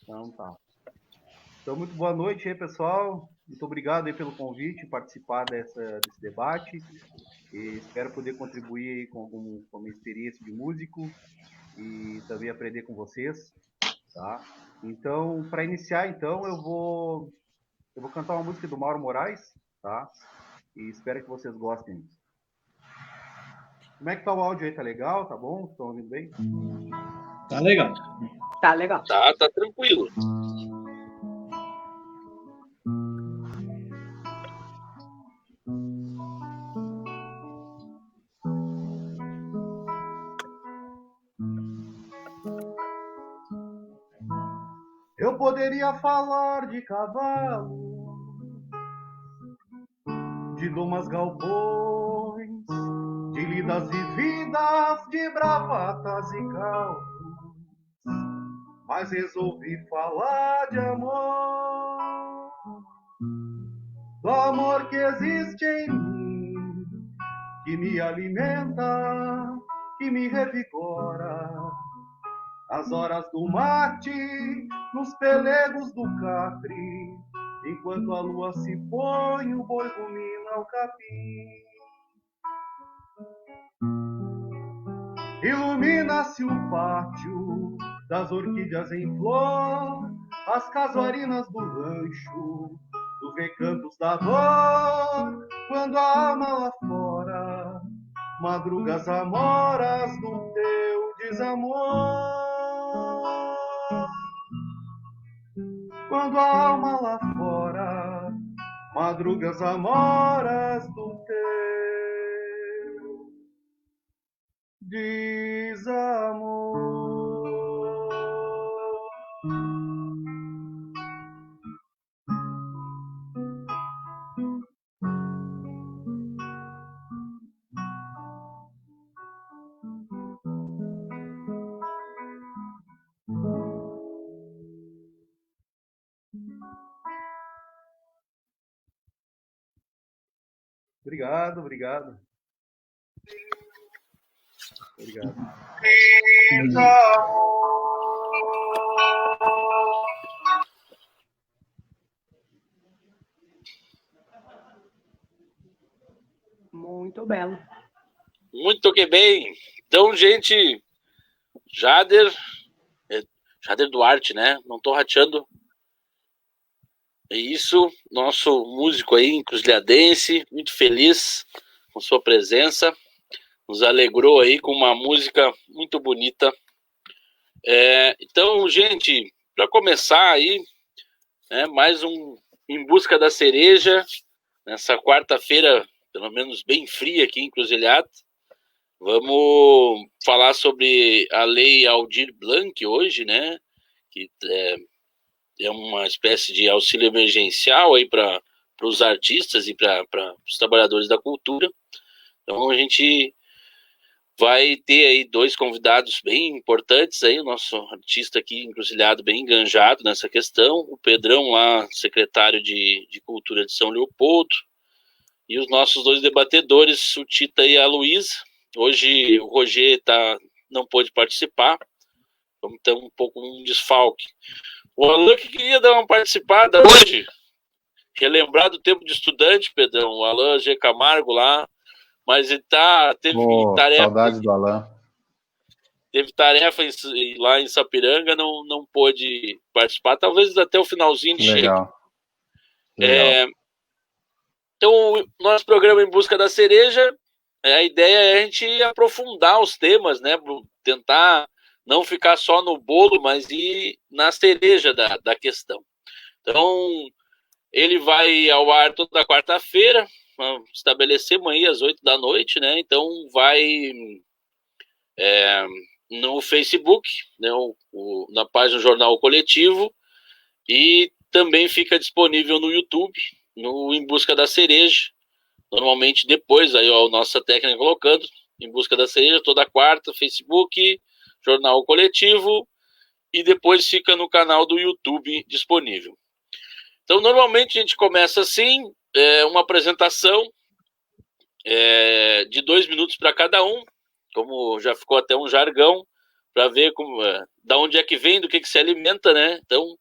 Então tá. Então, muito boa noite aí, pessoal. Muito obrigado aí pelo convite, participar desse debate. E espero poder contribuir aí com a minha experiência de músico e também aprender com vocês, tá? Então, para iniciar, então, eu vou cantar uma música do Mauro Moraes, tá? E espero que vocês gostem. Como é que tá o áudio aí? Tá legal? Tá bom? Estão ouvindo bem? Tá legal. Tá legal. Tá tranquilo. Eu poderia falar de cavalo, de domas galpões, de lidas vividas, de bravatas e causos, mas resolvi falar de amor, do amor que existe em mim, que me alimenta, que me revigora, as horas do mate, nos pelegos do cafre, enquanto a lua se põe, o boi rumina o capim. Ilumina-se o pátio das orquídeas em flor, as casuarinas do rancho, dos recantos da dor, quando a alma lá fora madruga as amoras do teu desamor. Quando a alma lá fora madruga as amoras do teu desamor. Obrigado, obrigado. Obrigado. Muito belo. Muito que bem. Então, gente, Jader Duarte, né? Não tô rateando. É isso, nosso músico aí, encruzilhadense, muito feliz com sua presença. Nos alegrou aí com uma música muito bonita. Então, gente, para começar aí, né, mais um Em Busca da Cereja, nessa quarta-feira, pelo menos bem fria aqui em Encruzilhada. Vamos falar sobre a Lei Aldir Blanc hoje, né? Que é uma espécie de auxílio emergencial aí para os artistas e para os trabalhadores da cultura. Então a gente vai ter aí dois convidados bem importantes aí, o nosso artista aqui encruzilhado, bem enganjado nessa questão, o Pedrão lá, secretário de Cultura de São Leopoldo, e os nossos dois debatedores, o Tita e a Luísa. Hoje o Roger não pôde participar, vamos ter um pouco um desfalque. O Alan que queria dar uma participada hoje, relembrar do tempo de estudante, Pedrão, o Alan G. Camargo lá, mas ele teve tarefa. Saudade do Alan. Teve tarefa lá em Sapiranga, não pôde participar, talvez até o finalzinho de Legal. Então, o nosso programa Em Busca da Cereja, a ideia é a gente aprofundar os temas, né? Tentar não ficar só no bolo, mas ir na cereja da questão. Então, ele vai ao ar toda quarta-feira, estabelecemos aí às 8 da noite, né? Então, vai no Facebook, né? Na página do Jornal Coletivo, e também fica disponível no YouTube, no Em Busca da Cereja. Normalmente depois, aí ó, a nossa técnica colocando, Em Busca da Cereja, toda quarta, Facebook, Jornal Coletivo, e depois fica no canal do YouTube disponível. Então, normalmente a gente começa assim, uma apresentação de 2 minutos para cada um, como já ficou até um jargão, para ver como, da onde é que vem, do que se alimenta, né? Então,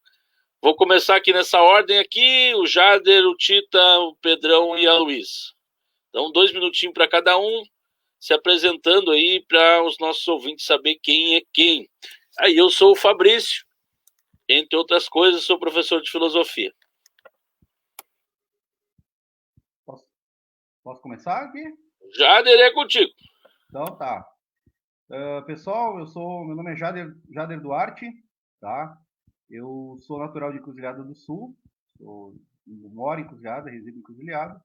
vou começar aqui nessa ordem aqui, o Jader, o Tita, o Pedrão e a Luiz. Então, 2 minutinhos para cada um, se apresentando aí para os nossos ouvintes saber quem é quem. Aí, eu sou o Fabrício, entre outras coisas, sou professor de filosofia. Posso começar aqui? Jader, é contigo. Então tá. Pessoal, meu nome é Jader Duarte, tá? Eu sou natural de Encruzilhada do Sul, moro em Encruzilhada, resido em Encruzilhada,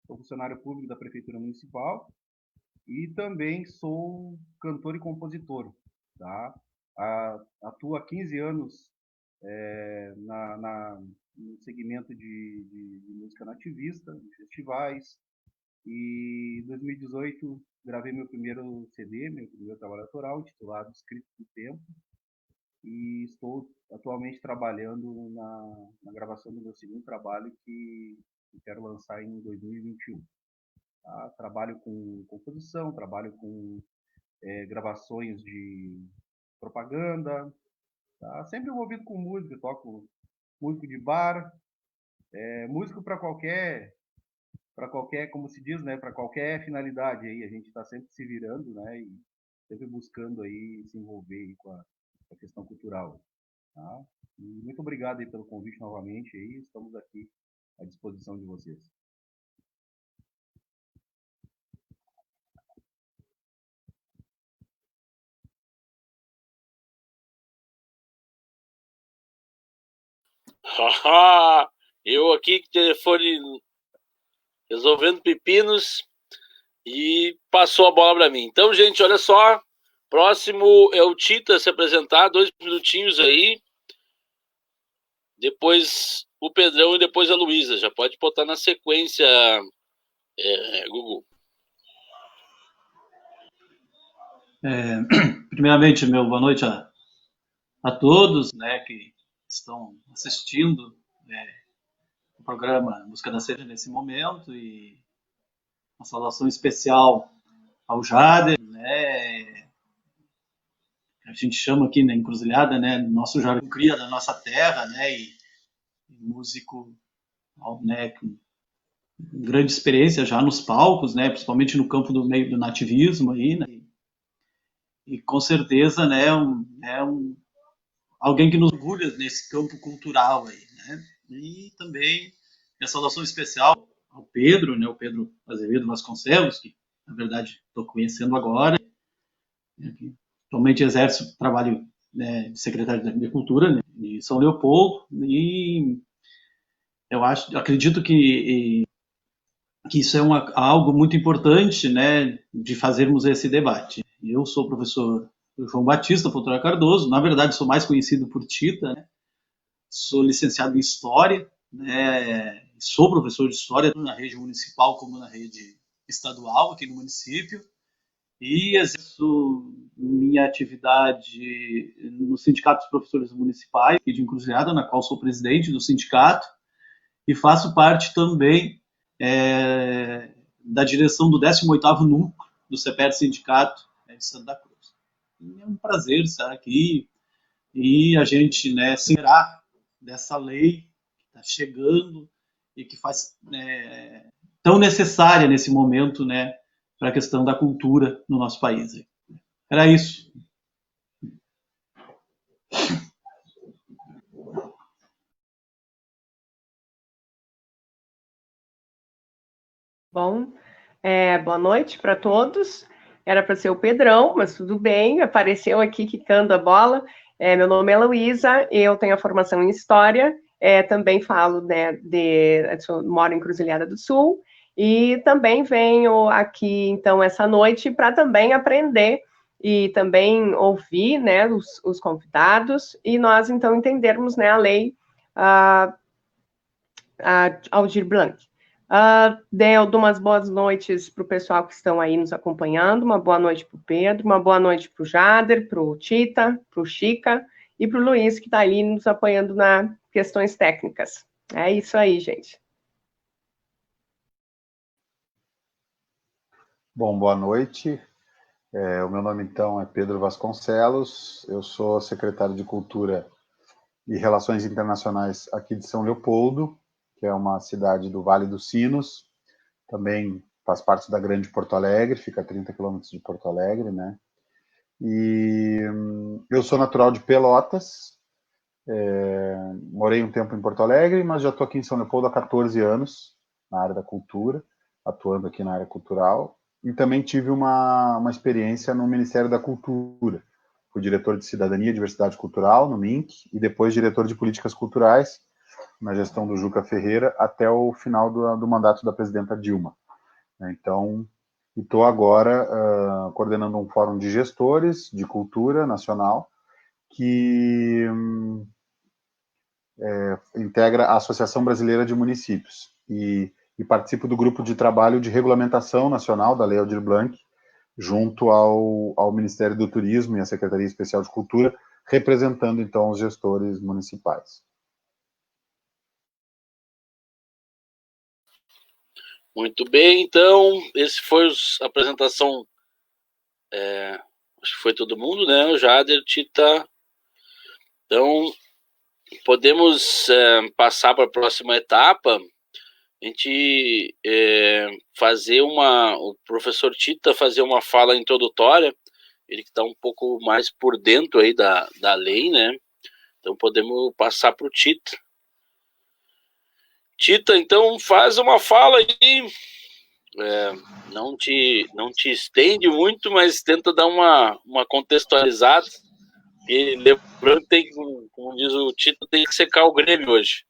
sou funcionário público da Prefeitura Municipal e também sou cantor e compositor, tá? Atuo há 15 anos no segmento de música nativista, em festivais, e em 2018 gravei meu primeiro CD, meu primeiro trabalho autoral, intitulado Escrito do Tempo, e estou atualmente trabalhando na gravação do meu segundo trabalho que quero lançar em 2021. Tá? Trabalho com composição, trabalho com gravações de propaganda, tá? Sempre envolvido com música, toco músico de bar, músico para qualquer, como se diz, né, para qualquer finalidade aí, a gente está sempre se virando, né, e sempre buscando aí se envolver aí com a questão cultural, tá? E muito obrigado aí pelo convite novamente aí, estamos aqui à disposição de vocês. Eu aqui, telefone resolvendo pepinos, e passou a bola para mim. Então, gente, olha só, próximo é o Tita se apresentar, 2 minutinhos aí, depois o Pedrão e depois a Luísa. Já pode botar na sequência, Gugu. Primeiramente, meu boa noite a todos, né, que estão assistindo o programa Música da Cereja nesse momento, e uma saudação especial ao Jader, né, a gente chama aqui na Encruzilhada, né, nosso Jader cria da nossa terra, né, e músico, né, com grande experiência já nos palcos, né, principalmente no campo do meio do nativismo aí, né, e com certeza, né, alguém que nos orgulha nesse campo cultural aí, né, e também a saudação especial ao Pedro, né, o Pedro Azevedo Vasconcelos, que na verdade estou conhecendo agora, né, que atualmente exerce o trabalho, né, de secretário de Agricultura, né, de São Leopoldo, e eu acredito que isso é algo muito importante, né, de fazermos esse debate. Eu sou o professor João Batista Fontoura Cardoso, na verdade sou mais conhecido por Tita, né? Sou licenciado em História, né? Sou professor de História tanto na rede municipal como na rede estadual aqui no município, e exerço minha atividade no Sindicato dos Professores Municipais aqui de Encruzilhada, na qual sou presidente do sindicato, e faço parte também da direção do 18º Núcleo do CEPER Sindicato de Santa Cruz. E é um prazer estar aqui e a gente, né, se lembrar dessa lei que está chegando e que faz tão necessária nesse momento, né, para a questão da cultura no nosso país. Era isso. Bom, boa noite para todos. Era para ser o Pedrão, mas tudo bem, apareceu aqui quicando a bola. Meu nome é Luísa, eu tenho a formação em História, também falo, né, moro em Cruzilhada do Sul, e também venho aqui, então, essa noite para também aprender e também ouvir, né, os convidados, e nós, então, entendermos, né, a lei Aldir Blanc. Eu dou umas boas noites para o pessoal que estão aí nos acompanhando, uma boa noite para o Pedro, uma boa noite para o Jader, para o Tita, para o Chica e para o Luiz, que está ali nos apoiando nas questões técnicas. É isso aí, gente. Bom, boa noite. O meu nome, então, é Pedro Vasconcelos, eu sou secretário de Cultura e Relações Internacionais aqui de São Leopoldo, que é uma cidade do Vale dos Sinos, também faz parte da Grande Porto Alegre, fica a 30 quilômetros de Porto Alegre, né? E eu sou natural de Pelotas, morei um tempo em Porto Alegre, mas já estou aqui em São Leopoldo há 14 anos, na área da cultura, atuando aqui na área cultural, e também tive uma experiência no Ministério da Cultura. Fui diretor de Cidadania e Diversidade Cultural, no MINC, e depois diretor de Políticas Culturais, na gestão do Juca Ferreira, até o final do mandato da presidenta Dilma. Então, estou agora coordenando um fórum de gestores de cultura nacional, que integra a Associação Brasileira de Municípios, e participo do grupo de trabalho de regulamentação nacional da Lei Aldir Blanc, junto ao Ministério do Turismo e à Secretaria Especial de Cultura, representando, então, os gestores municipais. Muito bem, então, esse foi a apresentação, acho que foi todo mundo, né? O Jader, Tita. Então, podemos passar para a próxima etapa, a gente fazer o professor Tita fazer uma fala introdutória, ele que está um pouco mais por dentro aí da lei, né? Então podemos passar para o Tita. Tita, então faz uma fala aí, não te estende muito, mas tenta dar uma contextualizada, e lembrando que como diz o Tita, tem que secar o Grêmio hoje.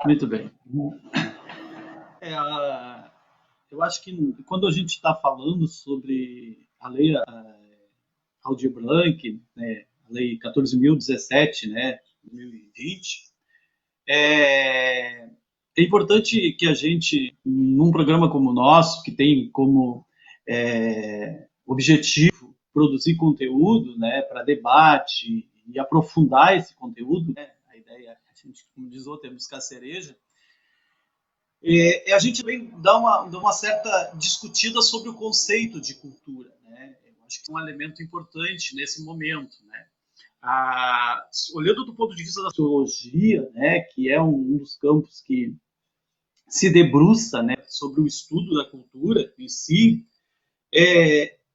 Muito bem. Eu acho que quando a gente está falando sobre a lei Aldir Blanc, né, a lei 14.017, né, 2020, é importante que a gente, num programa como o nosso, que tem como objetivo produzir conteúdo, né, para debate e aprofundar esse conteúdo, né, a ideia, a gente, como diz outro, é buscar cereja, a gente também dá uma certa discutida sobre o conceito de cultura, né? Eu acho que é um elemento importante nesse momento, né? Olhando do ponto de vista da sociologia, né, que é um dos campos que se debruça, né, sobre o estudo da cultura em si,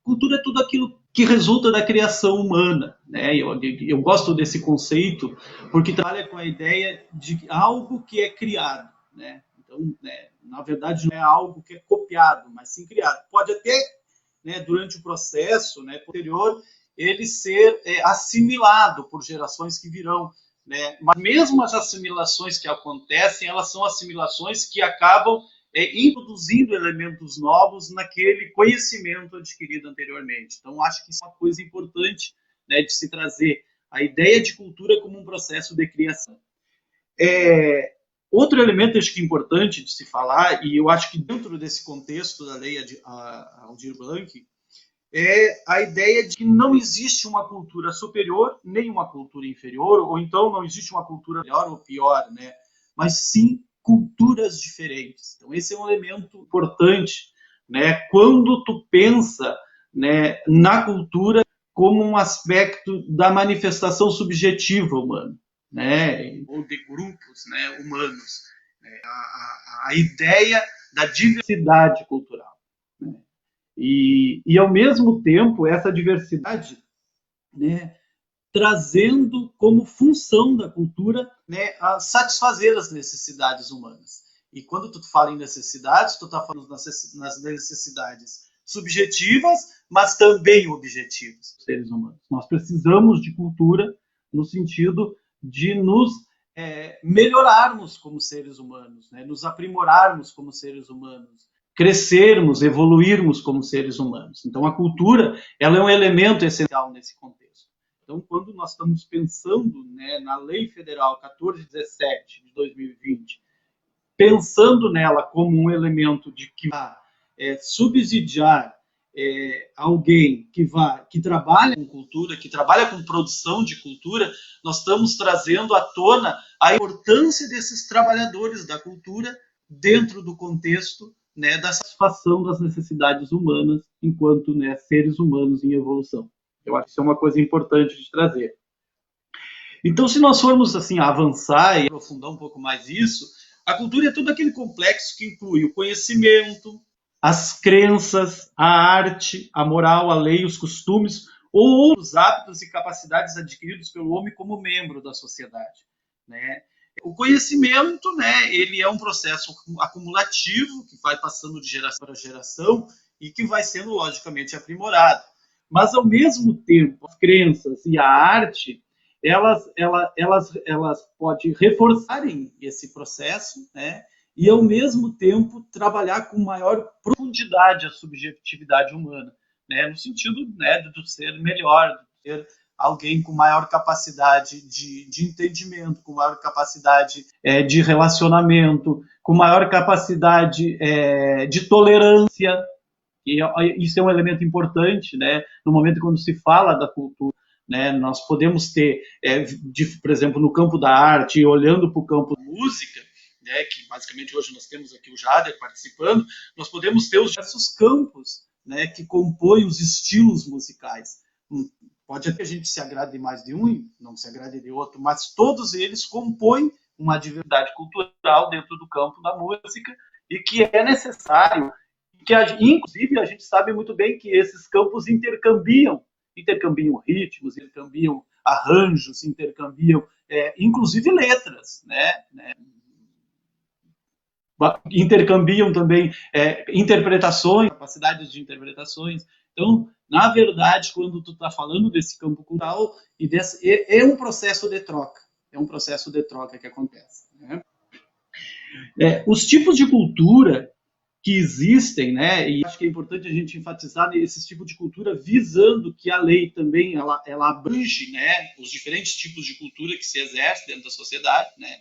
cultura é tudo aquilo que resulta da criação humana, né? Eu gosto desse conceito porque trabalha com a ideia de algo que é criado, né? Então, né, na verdade, não é algo que é copiado, mas sim criado. Pode até, né, durante o processo, né, posterior, ele ser assimilado por gerações que virão, né? Mas mesmo as assimilações que acontecem, elas são assimilações que acabam introduzindo elementos novos naquele conhecimento adquirido anteriormente. Então, acho que isso é uma coisa importante, né, de se trazer a ideia de cultura como um processo de criação. Outro elemento, acho que é importante de se falar, e eu acho que dentro desse contexto da lei Aldir Blanc, é a ideia de que não existe uma cultura superior, nem uma cultura inferior, ou então não existe uma cultura melhor ou pior, né? Mas sim culturas diferentes. Então, esse é um elemento importante, né? Quando tu pensa, né, na cultura como um aspecto da manifestação subjetiva humana, né? Ou de grupos, né, humanos. Né? A ideia da diversidade cultural. Né? E, ao mesmo tempo, essa diversidade, né, trazendo como função da cultura, né, a satisfazer as necessidades humanas. E quando tu fala em necessidades, tu está falando nas necessidades subjetivas, mas também objetivas dos seres humanos. Nós precisamos de cultura no sentido de nos melhorarmos como seres humanos, né, nos aprimorarmos como seres humanos, crescermos, evoluirmos como seres humanos. Então, a cultura, ela é um elemento essencial nesse contexto. Então, quando nós estamos pensando, né, na Lei Federal 1417 de 2020, pensando nela como um elemento de que vai subsidiar alguém que trabalha com cultura, que trabalha com produção de cultura, nós estamos trazendo à tona a importância desses trabalhadores da cultura dentro do contexto, né, da satisfação das necessidades humanas enquanto, né, seres humanos em evolução. Eu acho que isso é uma coisa importante de trazer. Então, se nós formos assim avançar e aprofundar um pouco mais isso, a cultura é todo aquele complexo que inclui o conhecimento, as crenças, a arte, a moral, a lei, os costumes ou outros hábitos e capacidades adquiridos pelo homem como membro da sociedade, né? O conhecimento, né, ele é um processo acumulativo que vai passando de geração para geração e que vai sendo logicamente aprimorado. Mas ao mesmo tempo, as crenças e a arte, elas podem reforçarem esse processo, né? E ao mesmo tempo trabalhar com maior profundidade a subjetividade humana, né? No sentido, né, do ser melhor, de ser alguém com maior capacidade de entendimento, com maior capacidade de relacionamento, com maior capacidade de tolerância. E isso é um elemento importante, né? No momento quando se fala da cultura, né? Nós podemos ter, por exemplo, no campo da arte, olhando para o campo da música, né, que basicamente hoje nós temos aqui o Jader participando, nós podemos ter os diversos campos, né, que compõem os estilos musicais. Pode até a gente se agrade mais de um e não se agrade de outro, mas todos eles compõem uma diversidade cultural dentro do campo da música e que é necessário, que inclusive a gente sabe muito bem que esses campos intercambiam ritmos, intercambiam arranjos, intercambiam inclusive letras, né? Intercambiam também interpretações, capacidades de interpretações. Então, na verdade, quando tu está falando desse campo cultural, é um processo de troca. É um processo de troca que acontece, né? Os tipos de cultura que existem, né, e acho que é importante a gente enfatizar esses tipos de cultura visando que a lei também ela abrange, né, os diferentes tipos de cultura que se exerce dentro da sociedade, né?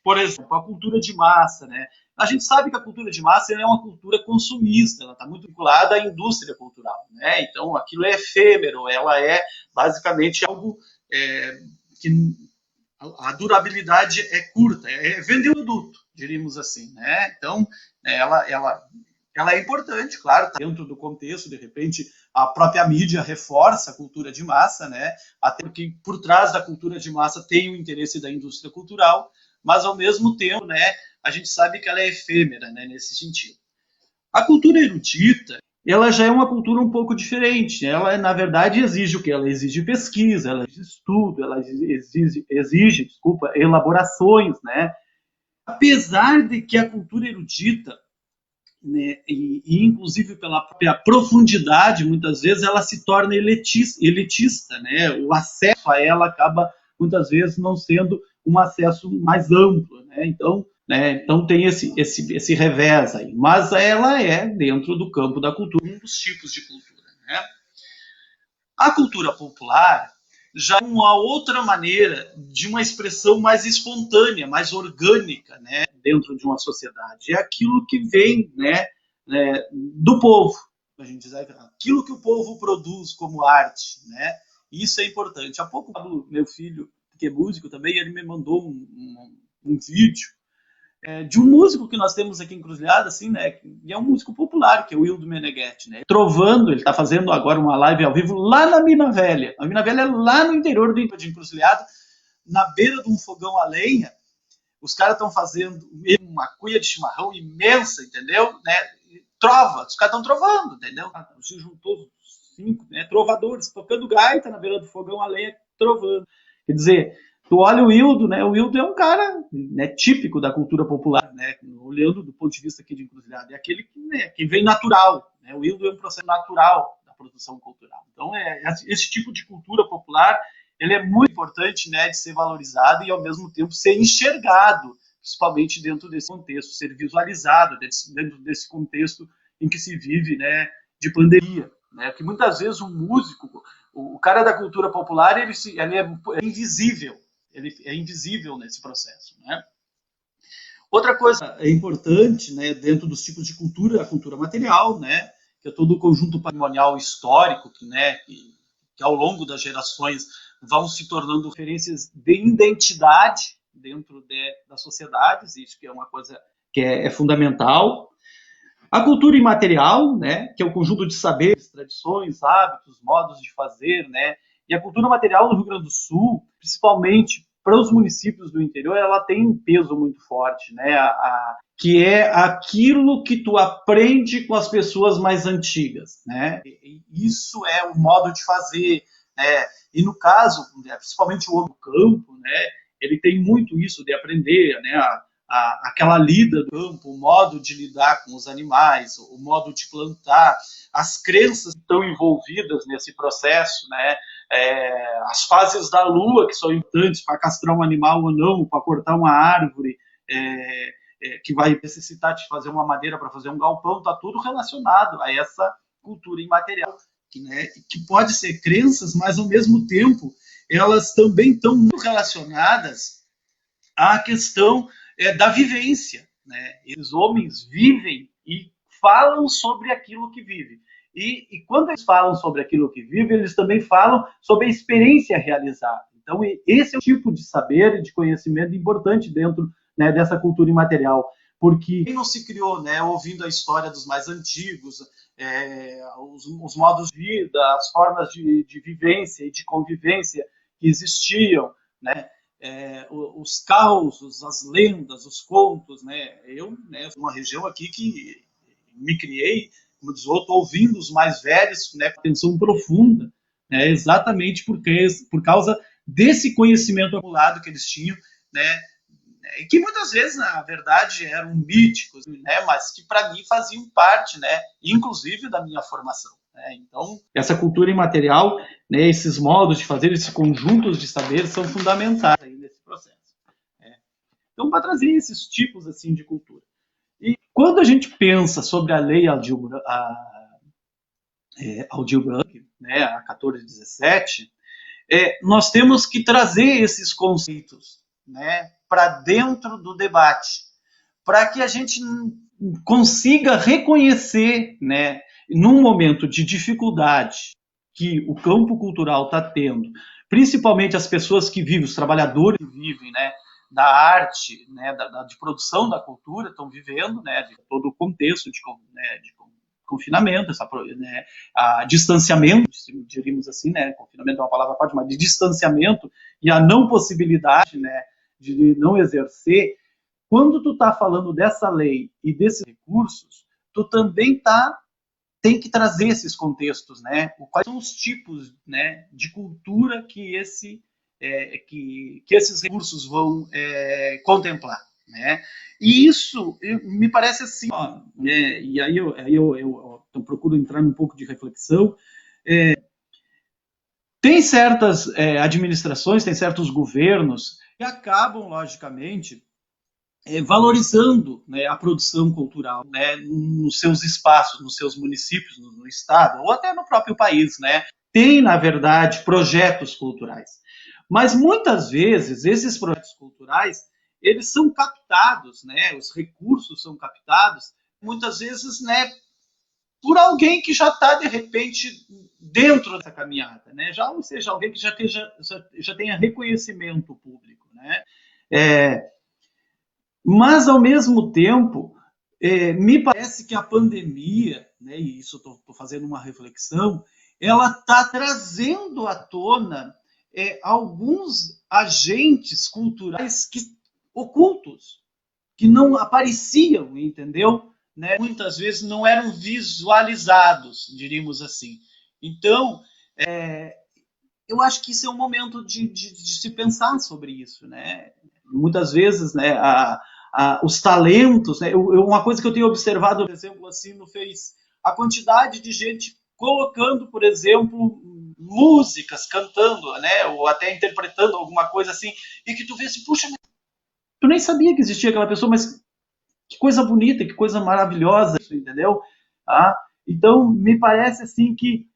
Por exemplo, a cultura de massa, né? A gente sabe que a cultura de massa é uma cultura consumista, ela está muito vinculada à indústria cultural, né? Então, aquilo é efêmero, ela é basicamente algo que a durabilidade é curta, é vender o produto, diríamos assim, né? Então, ela é importante, claro, tá dentro do contexto, de repente, a própria mídia reforça a cultura de massa, né? Até porque por trás da cultura de massa tem o interesse da indústria cultural, mas ao mesmo tempo, né, a gente sabe que ela é efêmera, né, nesse sentido. A cultura erudita, ela já é uma cultura um pouco diferente. Ela, na verdade, exige o quê? Ela exige pesquisa, ela exige estudo, ela exige elaborações, né? Apesar de que a cultura erudita, né, e inclusive pela própria profundidade, muitas vezes ela se torna elitista, né? O acesso a ela acaba, muitas vezes, não sendo um acesso mais amplo, né? Então tem esse revés aí. Mas ela é, dentro do campo da cultura, um dos tipos de cultura, né? A cultura popular já é uma outra maneira de uma expressão mais espontânea, mais orgânica, né, dentro de uma sociedade. É aquilo que vem, né, do povo. A gente diz, aquilo que o povo produz como arte, né? Isso é importante. Há pouco, meu filho, que é músico também, ele me mandou um vídeo de um músico que nós temos aqui em Encruzilhada, assim, né? E é um músico popular, que é o Wildo Meneghetti, né? Trovando, ele está fazendo agora uma live ao vivo lá na Mina Velha. A Mina Velha é lá no interior de Encruzilhada, na beira de um fogão a lenha. Os caras estão fazendo uma cuia de chimarrão imensa, entendeu? Né? Trova, os caras estão trovando, entendeu? Se juntou 5, né, trovadores tocando gaita na beira do fogão a lenha, trovando. Quer dizer, tu olha o Wildo, né? O Wildo é um cara, né, típico da cultura popular, né? Olhando do ponto de vista aqui de Encruzilhada, é aquele que vem natural, né? O Wildo é um processo natural da produção cultural. Então, esse tipo de cultura popular, ele é muito importante, né, de ser valorizado e, ao mesmo tempo, ser enxergado, principalmente dentro desse contexto, ser visualizado dentro desse contexto em que se vive, né, de pandemia, né? Porque muitas vezes um músico, o cara da cultura popular, ele é invisível. Ele é invisível nesse processo, né? Outra coisa importante, né, dentro dos tipos de cultura, a cultura material, né, que é todo o conjunto patrimonial histórico, que ao longo das gerações vão se tornando referências de identidade dentro das sociedades, isso que é uma coisa que é fundamental. A cultura imaterial, né, que é o conjunto de saberes, tradições, hábitos, modos de fazer, né, e a cultura material no Rio Grande do Sul, principalmente para os municípios do interior, ela tem um peso muito forte, né, que é aquilo que tu aprende com as pessoas mais antigas, né, e isso é o modo de fazer, né, e no caso, principalmente o homem do campo, né, ele tem muito isso de aprender, né, aquela lida do campo, o modo de lidar com os animais, o modo de plantar, as crenças que estão envolvidas nesse processo, né? As fases da lua, que são importantes para castrar um animal ou não, para cortar uma árvore, que vai necessitar de fazer uma madeira para fazer um galpão, está tudo relacionado a essa cultura imaterial, né? Que pode ser crenças, mas ao mesmo tempo elas também estão muito relacionadas à questão da vivência, né? Os homens vivem e falam sobre aquilo que vivem. E quando eles falam sobre aquilo que vivem, eles também falam sobre a experiência realizada. Então, esse é o tipo de saber e de conhecimento importante dentro, né, dessa cultura imaterial. Porque quem não se criou, né, ouvindo a história dos mais antigos, os modos de vida, as formas de vivência e de convivência que existiam, né? Os causos, as lendas, os contos, né? Eu, né, sou uma região aqui que me criei, como diz o outro, ouvindo os mais velhos, né, com atenção profunda, né, exatamente por causa desse conhecimento acumulado que eles tinham, né, e que muitas vezes, na verdade, eram míticos, né, mas que para mim faziam parte, né, inclusive da minha formação. Então, essa cultura imaterial, né, esses modos de fazer, esses conjuntos de saberes são fundamentais aí nesse processo. Então, para trazer esses tipos assim de cultura. E quando a gente pensa sobre a lei Aldir Blanc, né, a 1417, nós temos que trazer esses conceitos, né, para dentro do debate, para que a gente consiga reconhecer, né, num momento de dificuldade que o campo cultural está tendo, principalmente as pessoas que vivem, os trabalhadores que vivem, né, da arte, né, de produção da cultura, estão vivendo, né, de todo o contexto de confinamento, a distanciamento, diríamos assim, né, confinamento é uma palavra forte, mas de distanciamento e a não possibilidade, né, de não exercer. Quando tu está falando dessa lei e desses recursos, tu também tem que trazer esses contextos, né? Quais são os tipos, né, de cultura que esses recursos vão contemplar, né? E isso me parece assim, ó, e aí eu procuro entrar num pouco de reflexão. Tem certas administrações, tem certos governos que acabam, logicamente, valorizando, né, a produção cultural, né, nos seus espaços, nos seus municípios, no estado, ou até no próprio país, né? Tem, na verdade, projetos culturais. Mas, muitas vezes, esses projetos culturais, eles são captados, né, os recursos são captados, muitas vezes, né, por alguém que já está, de repente, dentro dessa caminhada, né? Ou seja, alguém que já tenha reconhecimento público, né? Mas, ao mesmo tempo, me parece que a pandemia, né, e isso estou fazendo uma reflexão, ela está trazendo à tona alguns agentes culturais ocultos, que não apareciam, entendeu? Né? Muitas vezes não eram visualizados, diríamos assim. Então, eu acho que isso é um momento de se pensar sobre isso, né? Muitas vezes, né, os talentos, né? Uma coisa que eu tenho observado, por exemplo, assim, no Face, a quantidade de gente colocando, por exemplo, músicas, cantando, né, ou até interpretando alguma coisa assim, e que tu vê assim, puxa, tu nem sabia que existia aquela pessoa, mas que coisa bonita, que coisa maravilhosa, entendeu? Então, me parece assim que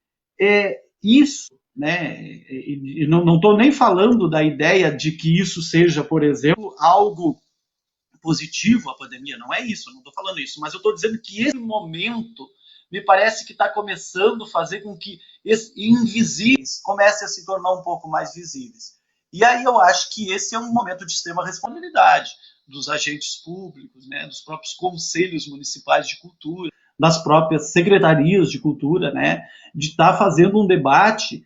isso, né, e não estou nem falando da ideia de que isso seja, por exemplo, algo positivo, a pandemia, não é isso, eu não estou falando isso, mas eu estou dizendo que esse momento me parece que está começando a fazer com que esses invisíveis comecem a se tornar um pouco mais visíveis. E aí eu acho que esse é um momento de extrema responsabilidade dos agentes públicos, né, dos próprios conselhos municipais de cultura, das próprias secretarias de cultura, né, de estar fazendo um debate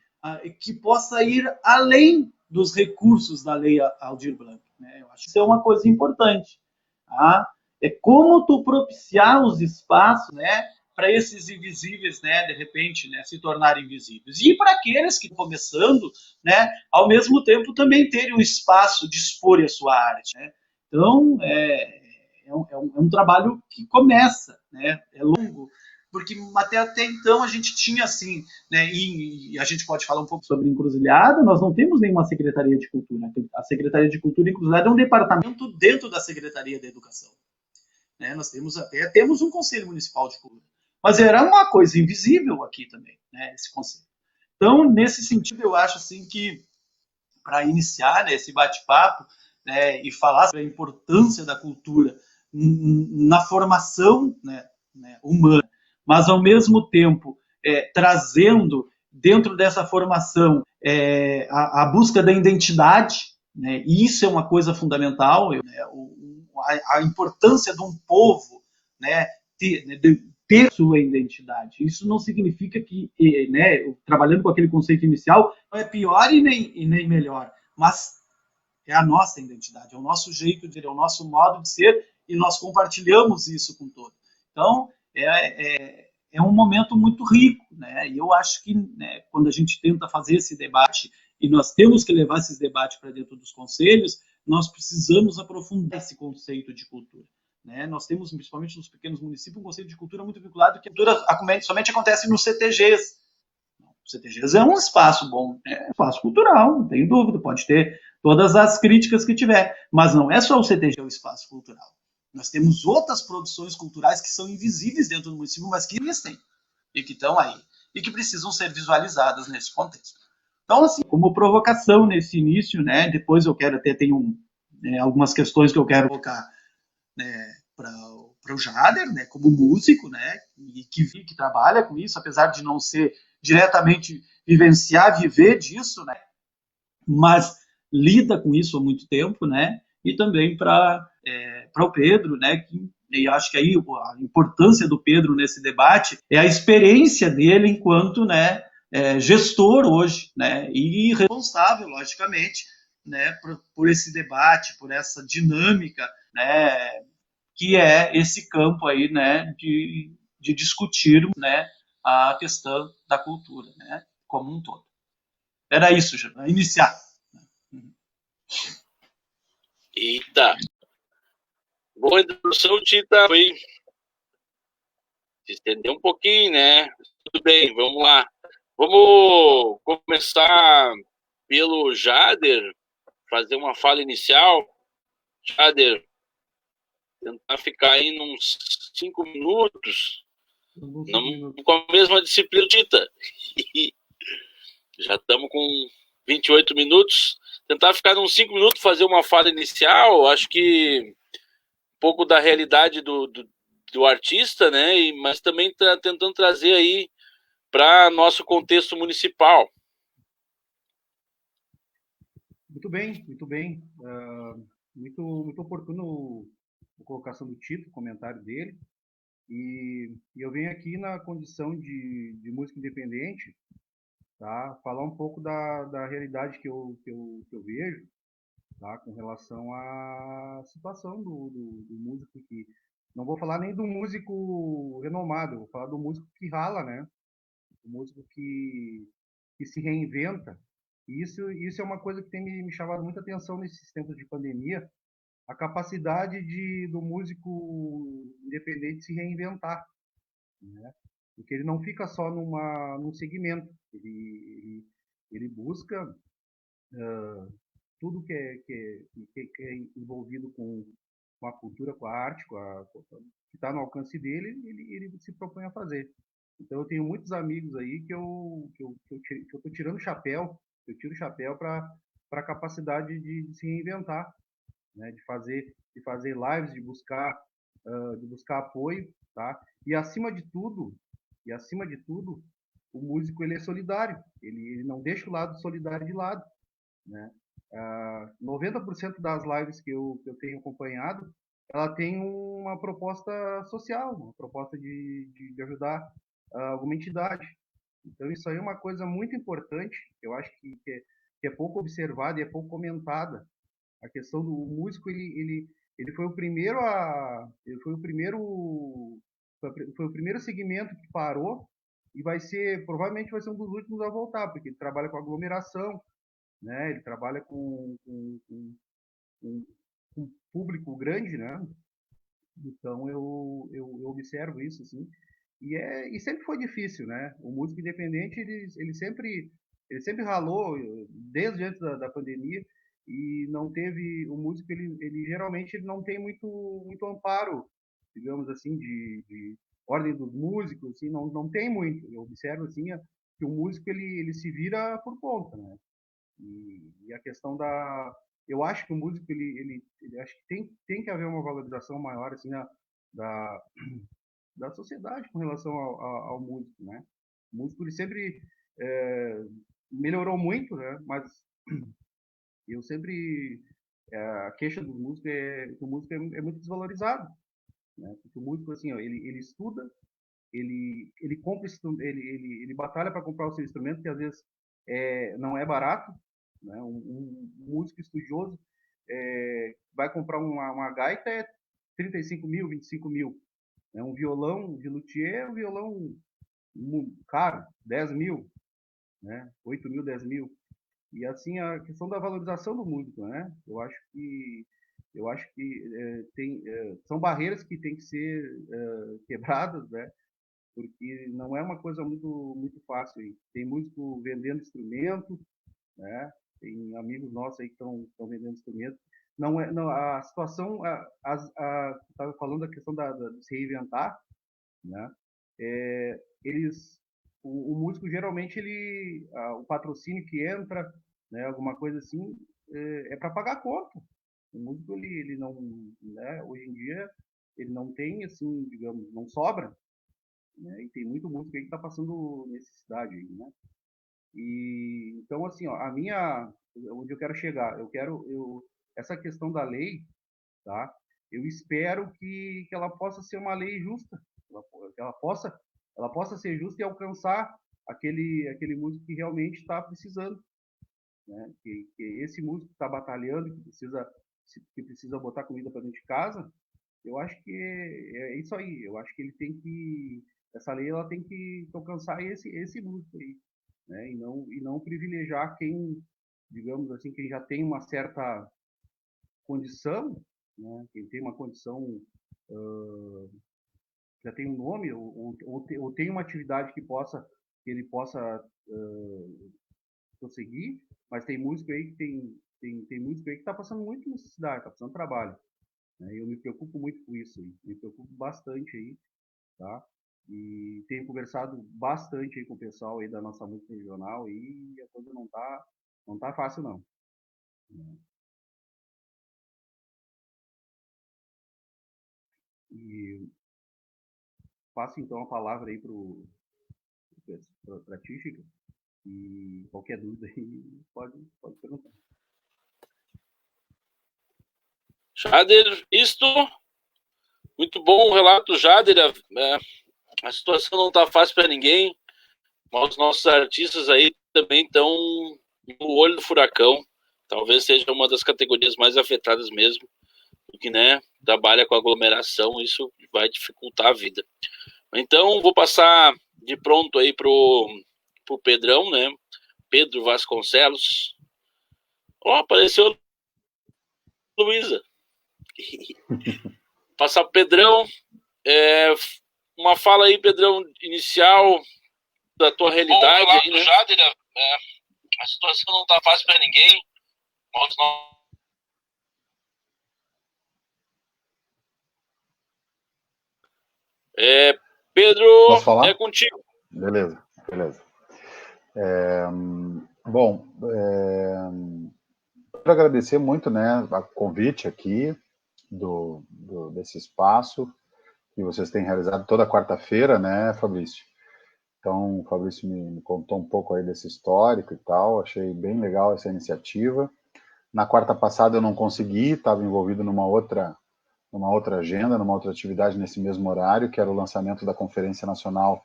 que possa ir além dos recursos da Lei Aldir Blanc. Né? Eu acho que isso é uma coisa importante. Tá? É como tu propiciar os espaços, né, para esses invisíveis, né, de repente, né, se tornarem visíveis. E para aqueles que estão começando, né, ao mesmo tempo também terem um espaço de expor a sua arte. Né? Então, é um trabalho que começa, né, é longo, porque até então a gente tinha assim, né, e a gente pode falar um pouco sobre Encruzilhada, nós não temos nenhuma Secretaria de Cultura. A Secretaria de Cultura Encruzilhada é um departamento dentro da Secretaria da Educação. Né? Nós temos um Conselho Municipal de Cultura, mas era uma coisa invisível aqui também, né, esse conselho. Então, nesse sentido, eu acho assim que para iniciar, né, esse bate-papo, né, e falar sobre a importância da cultura na formação, né, humana, mas ao mesmo tempo trazendo dentro dessa formação a busca da identidade, né, e isso é uma coisa fundamental, né, a importância de um povo, né, ter sua identidade. Isso não significa que, né, trabalhando com aquele conceito inicial, não é pior e nem melhor, mas é a nossa identidade, é o nosso jeito de ser, é o nosso modo de ser, e nós compartilhamos isso com todos. Então, é um momento muito rico, né? E eu acho que, né, quando a gente tenta fazer esse debate, e nós temos que levar esses debates para dentro dos conselhos, nós precisamos aprofundar esse conceito de cultura. Né? Nós temos, principalmente nos pequenos municípios, um conceito de cultura muito vinculado, que a cultura somente acontece nos CTGs. O CTGs é um espaço bom, é um espaço cultural, não tenho dúvida, pode ter todas as críticas que tiver, mas não é só o CTG o espaço cultural. Nós temos outras produções culturais que são invisíveis dentro do município, mas que existem e que estão aí e que precisam ser visualizadas nesse contexto. Então, assim, como provocação nesse início, né, depois eu quero até ter algumas questões que eu quero colocar, né, para o Jader, né, como músico, né, e que trabalha com isso, apesar de não ser diretamente vivenciar, viver disso, né, mas lida com isso há muito tempo, né, e também para o Pedro, né, que eu acho que aí a importância do Pedro nesse debate é a experiência dele enquanto, né, gestor hoje, né, e responsável, logicamente, né, por esse debate, por essa dinâmica, né, que é esse campo aí, né, de discutir, né, a questão da cultura, né, como um todo. Era isso, já, iniciar. Eita! Boa introdução, Tita. Foi se estender um pouquinho, né? Tudo bem, vamos lá. Vamos começar pelo Jader, fazer uma fala inicial. Jader, tentar ficar aí uns 5 minutos, não com a mesma disciplina, Tita. Já estamos com 28 minutos. Tentar ficar uns 5 minutos, fazer uma fala inicial, acho que um pouco da realidade do artista, né? Mas também tentando trazer aí para nosso contexto municipal. Muito bem, muito bem. Muito oportuno a colocação do Tito, o comentário dele. E eu venho aqui na condição de músico independente, tá? Falar um pouco da realidade que eu vejo, tá? Com relação à situação do músico que... Não vou falar nem do músico renomado, vou falar do músico que rala, né? O músico que se reinventa. E isso é uma coisa que tem me chamado muita atenção nesses tempos de pandemia, a capacidade do músico independente se reinventar, né? Porque ele não fica só num segmento, ele busca tudo que é envolvido com a cultura, com a arte, que está no alcance dele, ele se propõe a fazer. Então eu tenho muitos amigos aí que eu estou tirando o chapéu, eu tiro o chapéu para a capacidade de se reinventar, né? De fazer lives, de buscar apoio, tá? E acima de tudo, o músico ele é solidário, ele não deixa o lado solidário de lado, né? 90% das lives que eu tenho acompanhado, ela tem uma proposta social, uma proposta de ajudar alguma entidade. Então, isso aí é uma coisa muito importante, eu acho que é pouco observada e é pouco comentada. A questão do músico, ele foi o primeiro ele foi o primeiro segmento que parou e provavelmente vai ser um dos últimos a voltar, porque ele trabalha com aglomeração, né? Ele trabalha com público grande, né? Então eu observo isso assim. E sempre foi difícil, né? O músico independente ele sempre ralou desde antes da pandemia e não teve o músico ele geralmente ele não tem muito amparo, digamos assim, de ordem dos músicos, assim, não tem muito. Eu observo assim que o músico ele se vira por conta, né? E a questão eu acho que o músico ele acho que tem que haver uma valorização maior assim da da sociedade com relação ao músico, né? O músico ele sempre é, melhorou muito, né? Mas eu sempre a queixa dos músicos é que o músico é muito desvalorizado, né? Porque o músico assim, ó, ele estuda, ele compra ele batalha para comprar o seu instrumento que às vezes não é barato, né? Um músico estudioso vai comprar uma gaita 35 mil, 25 mil. Né? Um violão de luthier, um violão caro, 10 mil, né? 8 mil, 10 mil. E assim a questão da valorização do músico, né? Eu acho que são barreiras que têm que ser quebradas, né? Porque não é uma coisa muito fácil. Tem músico vendendo instrumento, né? Tem amigos nossos aí que estão vendendo instrumento. Não, a situação, estava falando da questão de se reinventar, né? Eles, o músico geralmente o patrocínio que entra, né? Alguma coisa assim, para pagar a conta. O músico ele não, né? Hoje em dia ele não tem assim, digamos, não sobra, né? E tem muito músico aí que está passando necessidade, né? E então assim, ó, onde eu quero chegar, essa questão da lei, tá? Eu espero que ela possa ser uma lei justa, que ela possa ser justa e alcançar aquele músico que realmente está precisando, né? Que esse músico que está batalhando, que precisa botar comida para dentro de casa, eu acho que é isso aí. Eu acho que essa lei ela tem que alcançar esse músico aí, né? E não privilegiar quem, digamos assim, quem já tem uma certa condição, né? Quem tem uma condição, uh, já tem um nome ou tem uma atividade que ele possa prosseguir, mas tem músico aí que tem músico aí que está passando muito necessidade, está passando trabalho, né? Eu me preocupo muito com isso aí, me preocupo bastante aí, tá? E tenho conversado bastante aí com o pessoal aí da nossa música regional e a coisa não tá fácil não. E passo então a palavra aí para ti, Chico, e qualquer dúvida aí pode perguntar. Jader, muito bom o relato, Jader. A situação não está fácil para ninguém, mas os nossos artistas aí também estão no olho do furacão. Talvez seja uma das categorias mais afetadas mesmo, porque, né, trabalha com aglomeração, isso vai dificultar a vida. Então, vou passar de pronto aí pro Pedrão, né? Pedro Vasconcelos. Apareceu a Luísa. Passar pro Pedrão. Uma fala aí, Pedrão, inicial da tua realidade. Bom, aí, né? Jader, a situação não tá fácil para ninguém. Mas não... Pedro, posso falar? É contigo. Beleza. Bom, quero agradecer muito, né, o convite aqui desse espaço que vocês têm realizado toda quarta-feira, né, Fabrício? Então, o Fabrício me contou um pouco aí desse histórico e tal, achei bem legal essa iniciativa. Na quarta passada eu não consegui, estava envolvido numa outra numa outra agenda, numa outra atividade nesse mesmo horário, que era o lançamento da Conferência Nacional,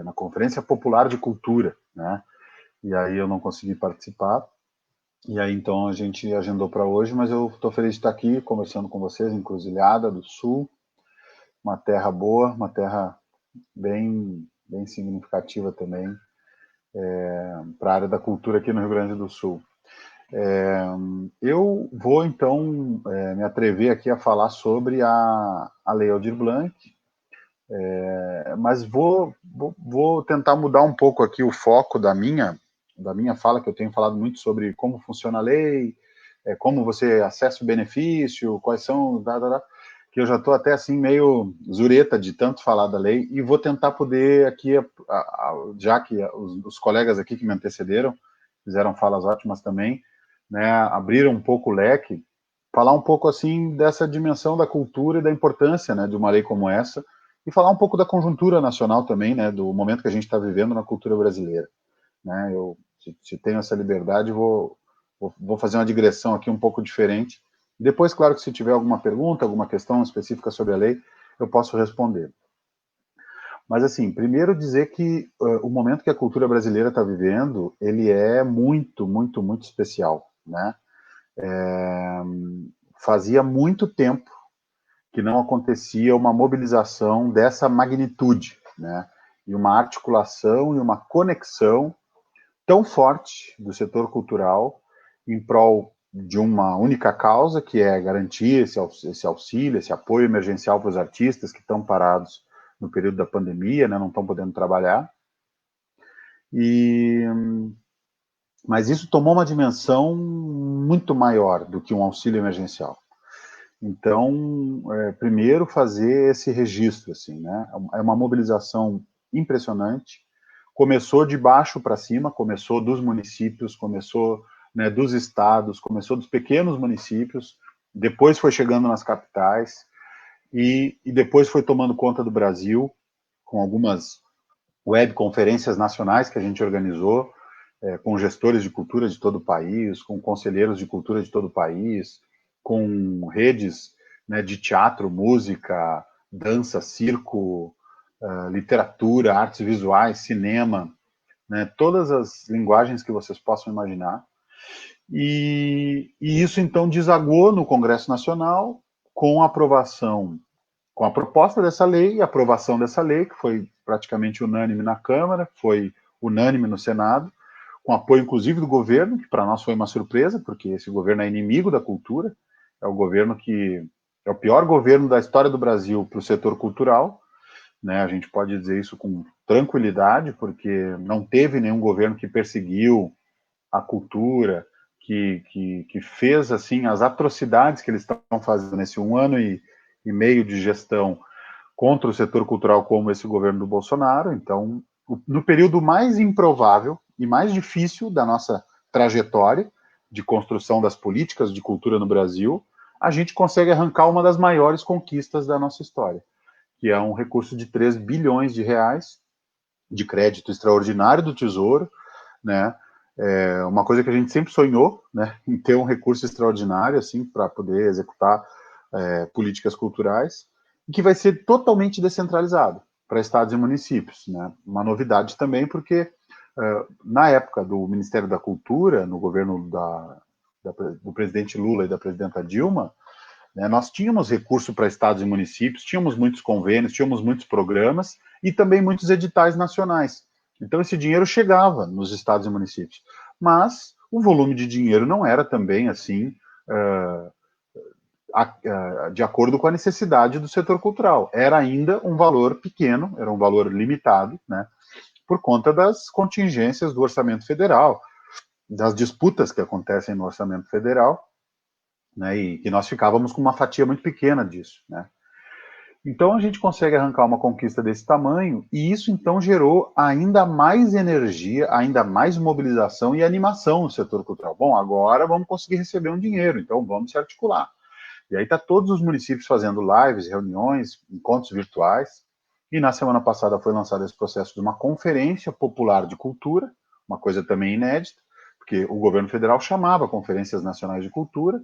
na Conferência Popular de Cultura, né? E aí eu não consegui participar. E aí então a gente agendou para hoje, mas eu estou feliz de estar aqui conversando com vocês, em Encruzilhada do Sul, uma terra boa, uma terra bem significativa também para a área da cultura aqui no Rio Grande do Sul. Eu vou, então, me atrever aqui a falar sobre a Lei Aldir Blanc, mas vou tentar mudar um pouco aqui o foco da minha fala, que eu tenho falado muito sobre como funciona a lei, como você acessa o benefício, quais são... que eu já estou até assim meio zureta de tanto falar da lei, e vou tentar poder aqui, já que os colegas aqui que me antecederam fizeram falas ótimas também, né, abriram um pouco o leque, falar um pouco assim dessa dimensão da cultura e da importância, né, de uma lei como essa, e falar um pouco da conjuntura nacional também, né, do momento que a gente está vivendo na cultura brasileira, né. Eu, se tenho essa liberdade, vou fazer uma digressão aqui um pouco diferente. Depois, claro que se tiver alguma pergunta, alguma questão específica sobre a lei, eu posso responder. Mas, assim, primeiro dizer que o momento que a cultura brasileira está vivendo, ele é muito, muito, muito especial, né? Fazia muito tempo que não acontecia uma mobilização dessa magnitude, né? E uma articulação e uma conexão tão forte do setor cultural em prol de uma única causa, que é garantir esse auxílio, esse apoio emergencial para os artistas que estão parados no período da pandemia, né, não estão podendo trabalhar. Mas isso tomou uma dimensão muito maior do que um auxílio emergencial. Então, primeiro fazer esse registro, assim, né? É uma mobilização impressionante. Começou de baixo para cima, começou dos municípios, começou, né, dos estados, começou dos pequenos municípios, depois foi chegando nas capitais e depois foi tomando conta do Brasil, com algumas webconferências nacionais que a gente organizou, com gestores de cultura de todo o país, com conselheiros de cultura de todo o país, com redes, né, de teatro, música, dança, circo, literatura, artes visuais, cinema, né, todas as linguagens que vocês possam imaginar. E isso, então, desagou no Congresso Nacional com a aprovação, com a proposta dessa lei e a aprovação dessa lei, que foi praticamente unânime na Câmara, foi unânime no Senado, com apoio, inclusive, do governo, que para nós foi uma surpresa, porque esse governo é inimigo da cultura, é o governo que é o pior governo da história do Brasil para o setor cultural, né? A gente pode dizer isso com tranquilidade, porque não teve nenhum governo que perseguiu a cultura, que fez assim as atrocidades que eles estão fazendo nesse 1 ano e meio de gestão contra o setor cultural, como esse governo do Bolsonaro. Então, no período mais improvável e mais difícil da nossa trajetória de construção das políticas de cultura no Brasil, a gente consegue arrancar uma das maiores conquistas da nossa história, que é um recurso de 3 bilhões de reais de crédito extraordinário do Tesouro, né? Uma coisa que a gente sempre sonhou, né, em ter um recurso extraordinário, assim, para poder executar políticas culturais, e que vai ser totalmente descentralizado para estados e municípios, né? Uma novidade também, porque na época do Ministério da Cultura, no governo do presidente Lula e da presidenta Dilma, né, nós tínhamos recurso para estados e municípios, tínhamos muitos convênios, tínhamos muitos programas e também muitos editais nacionais. Então, esse dinheiro chegava nos estados e municípios. Mas o volume de dinheiro não era também assim, de acordo com a necessidade do setor cultural. Era ainda um valor pequeno, era um valor limitado, né, por conta das contingências do orçamento federal, das disputas que acontecem no orçamento federal, né, e que nós ficávamos com uma fatia muito pequena disso, né. Então a gente consegue arrancar uma conquista desse tamanho, e isso então gerou ainda mais energia, ainda mais mobilização e animação no setor cultural. Bom, agora vamos conseguir receber um dinheiro, então vamos se articular. E aí está todos os municípios fazendo lives, reuniões, encontros virtuais, e na semana passada foi lançado esse processo de uma conferência popular de cultura, uma coisa também inédita, porque o governo federal chamava conferências nacionais de cultura,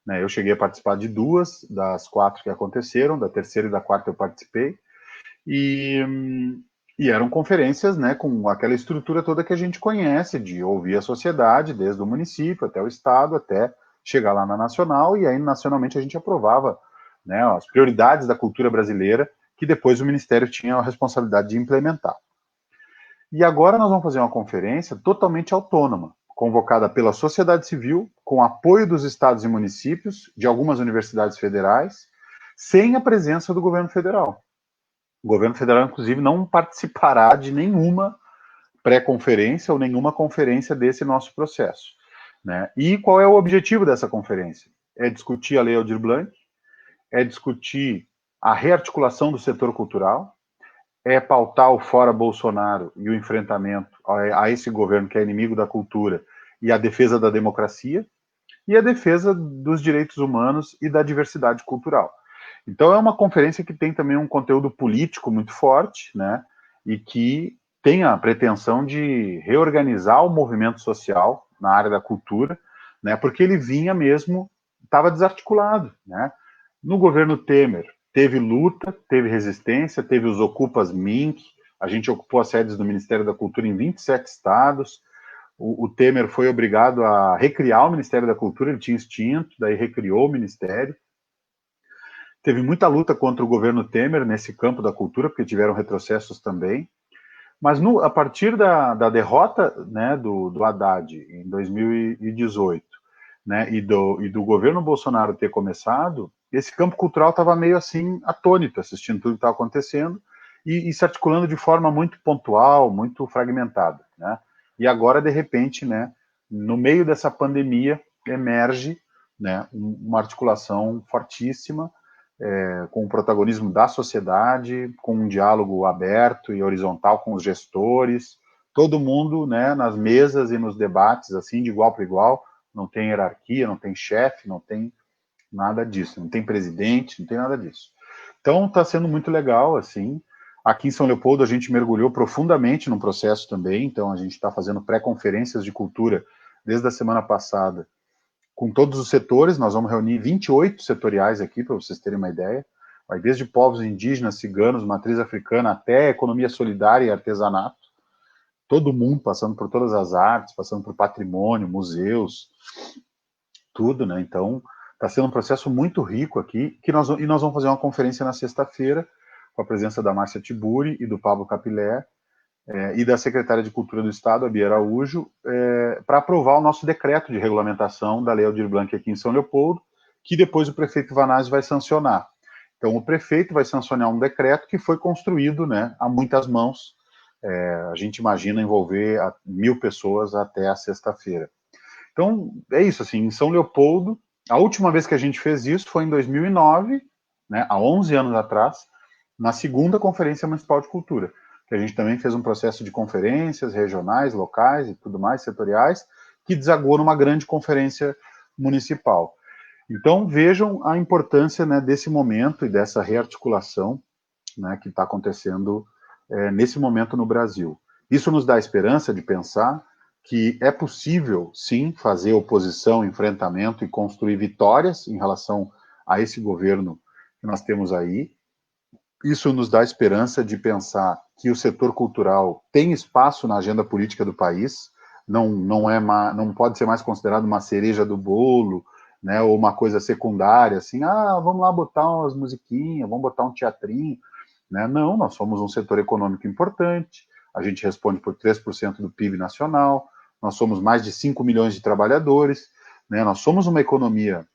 né? Eu cheguei a participar de 2 das 4 que aconteceram, da terceira e da quarta eu participei, e eram conferências, né, com aquela estrutura toda que a gente conhece, de ouvir a sociedade, desde o município até o estado, até chegar lá na nacional, e aí nacionalmente a gente aprovava, né, as prioridades da cultura brasileira, que depois o Ministério tinha a responsabilidade de implementar. E agora nós vamos fazer uma conferência totalmente autônoma, convocada pela sociedade civil, com apoio dos estados e municípios, de algumas universidades federais, sem a presença do governo federal. O governo federal, inclusive, não participará de nenhuma pré-conferência ou nenhuma conferência desse nosso processo, né? E qual é o objetivo dessa conferência? É discutir a Lei Aldir Blanc, é discutir a rearticulação do setor cultural, é pautar o fora Bolsonaro e o enfrentamento a esse governo que é inimigo da cultura e a defesa da democracia e a defesa dos direitos humanos e da diversidade cultural. Então é uma conferência que tem também um conteúdo político muito forte, né, e que tem a pretensão de reorganizar o movimento social na área da cultura, né, porque ele vinha mesmo, estava desarticulado, né. No governo Temer, teve luta, teve resistência, teve os Ocupas Minc, a gente ocupou as sedes do Ministério da Cultura em 27 estados, o Temer foi obrigado a recriar o Ministério da Cultura, ele tinha extinto, daí recriou o Ministério. Teve muita luta contra o governo Temer nesse campo da cultura, porque tiveram retrocessos também. Mas a partir da derrota, né, do Haddad em 2018, né, e do governo Bolsonaro ter começado, esse campo cultural estava meio assim atônito, assistindo tudo que estava acontecendo e se articulando de forma muito pontual, muito fragmentada, né? E agora, de repente, né, no meio dessa pandemia, emerge, né, uma articulação fortíssima, com o protagonismo da sociedade, com um diálogo aberto e horizontal com os gestores, todo mundo, né, nas mesas e nos debates, assim, de igual para igual, não tem hierarquia, não tem chefe, não tem nada disso, não tem presidente, não tem nada disso. Então, está sendo muito legal, assim. Aqui em São Leopoldo, a gente mergulhou profundamente no processo também, então a gente está fazendo pré-conferências de cultura desde a semana passada, com todos os setores. Nós vamos reunir 28 setoriais aqui, para vocês terem uma ideia. Vai desde povos indígenas, ciganos, matriz africana, até economia solidária e artesanato. Todo mundo passando por todas as artes, passando por patrimônio, museus, tudo, né? Então, está sendo um processo muito rico aqui, nós vamos fazer uma conferência na sexta-feira, com a presença da Márcia Tiburi e do Pablo Capilé, e da secretária de Cultura do Estado, a Bia Araújo, para aprovar o nosso decreto de regulamentação da Lei Aldir Blanc aqui em São Leopoldo, que depois o prefeito Vanazzi vai sancionar. Então, o prefeito vai sancionar um decreto que foi construído, né, a muitas mãos. A gente imagina envolver 1.000 pessoas até a sexta-feira. Então, é isso, assim, em São Leopoldo, a última vez que a gente fez isso foi em 2009, né, há 11 anos atrás, na segunda Conferência Municipal de Cultura, que a gente também fez um processo de conferências regionais, locais e tudo mais, setoriais, que desagou numa grande conferência municipal. Então, vejam a importância, né, desse momento e dessa rearticulação, né, que está acontecendo nesse momento no Brasil. Isso nos dá a esperança de pensar que é possível, sim, fazer oposição, enfrentamento e construir vitórias em relação a esse governo que nós temos aí. Isso nos dá a esperança de pensar que o setor cultural tem espaço na agenda política do país, não pode ser mais considerado uma cereja do bolo, né, ou uma coisa secundária, assim, vamos lá botar umas musiquinhas, vamos botar um teatrinho, né? Não, nós somos um setor econômico importante, a gente responde por 3% do PIB nacional, nós somos mais de 5 milhões de trabalhadores, né, nós somos uma economia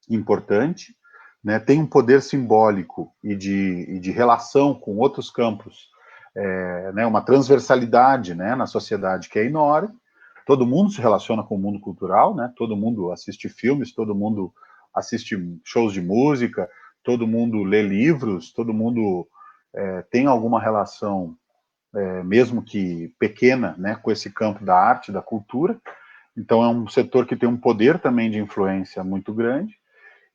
importante, né, tem um poder simbólico e de relação com outros campos, né, uma transversalidade, né, na sociedade que é enorme. Todo mundo se relaciona com o mundo cultural, né, todo mundo assiste filmes, todo mundo assiste shows de música, todo mundo lê livros, todo mundo tem alguma relação, mesmo que pequena, né, com esse campo da arte, da cultura. Então é um setor que tem um poder também de influência muito grande,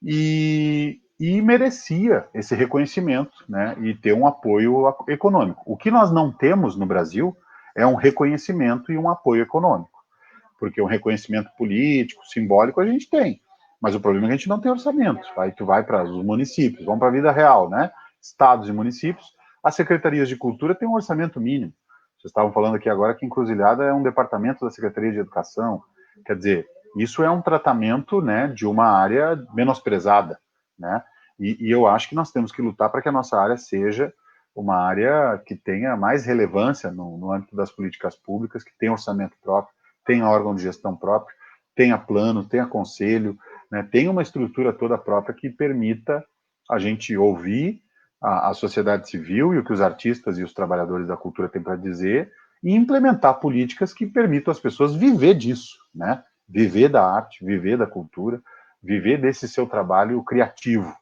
e merecia esse reconhecimento, né, e ter um apoio econômico. O que nós não temos no Brasil é um reconhecimento e um apoio econômico, porque um reconhecimento político, simbólico, a gente tem, Mas o problema é que a gente não tem orçamento. Aí tu vai para os municípios, vamos para a vida real, né? Estados e municípios, as secretarias de cultura têm um orçamento mínimo. Vocês estavam falando aqui agora que Encruzilhada é um departamento da Secretaria de Educação. Quer dizer, isso é um tratamento, né, de uma área menosprezada, né? E eu acho que nós temos que lutar para que a nossa área seja uma área que tenha mais relevância no âmbito das políticas públicas, que tenha orçamento próprio, tenha órgão de gestão próprio, tenha plano, tenha conselho, né, tenha uma estrutura toda própria que permita a gente ouvir a sociedade civil e o que os artistas e os trabalhadores da cultura têm para dizer e implementar políticas que permitam às pessoas viver disso, né? Viver da arte, viver da cultura, viver desse seu trabalho criativo,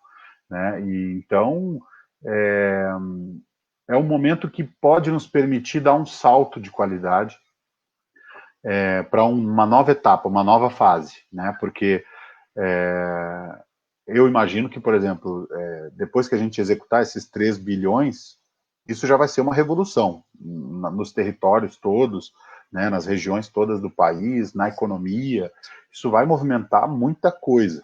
né? E então é um momento que pode nos permitir dar um salto de qualidade para uma nova etapa, uma nova fase, né? Porque eu imagino que, por exemplo, depois que a gente executar esses 3 bilhões, isso já vai ser uma revolução nos territórios todos, né, nas regiões todas do país, na economia. Isso vai movimentar muita coisa.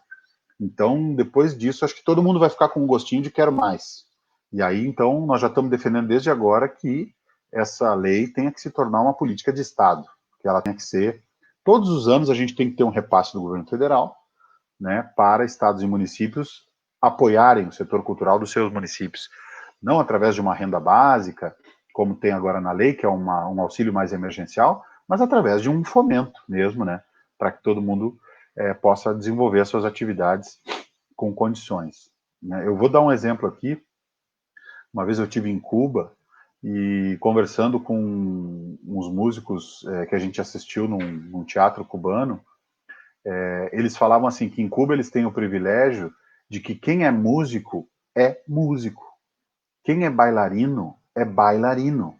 Então, depois disso, acho que todo mundo vai ficar com um gostinho de quero mais. E aí, então, nós já estamos defendendo desde agora que essa lei tenha que se tornar uma política de Estado, que ela tenha que ser... Todos os anos a gente tem que ter um repasse do governo federal, né, para estados e municípios apoiarem o setor cultural dos seus municípios. Não através de uma renda básica, como tem agora na lei, que é um auxílio mais emergencial, mas através de um fomento mesmo, né, para que todo mundo possa desenvolver as suas atividades com condições. Né? Eu vou dar um exemplo aqui. Uma vez eu estive em Cuba e conversando com uns músicos que a gente assistiu num teatro cubano, eles falavam assim que em Cuba eles têm o privilégio de que quem é músico é músico. Quem é bailarino é bailarino.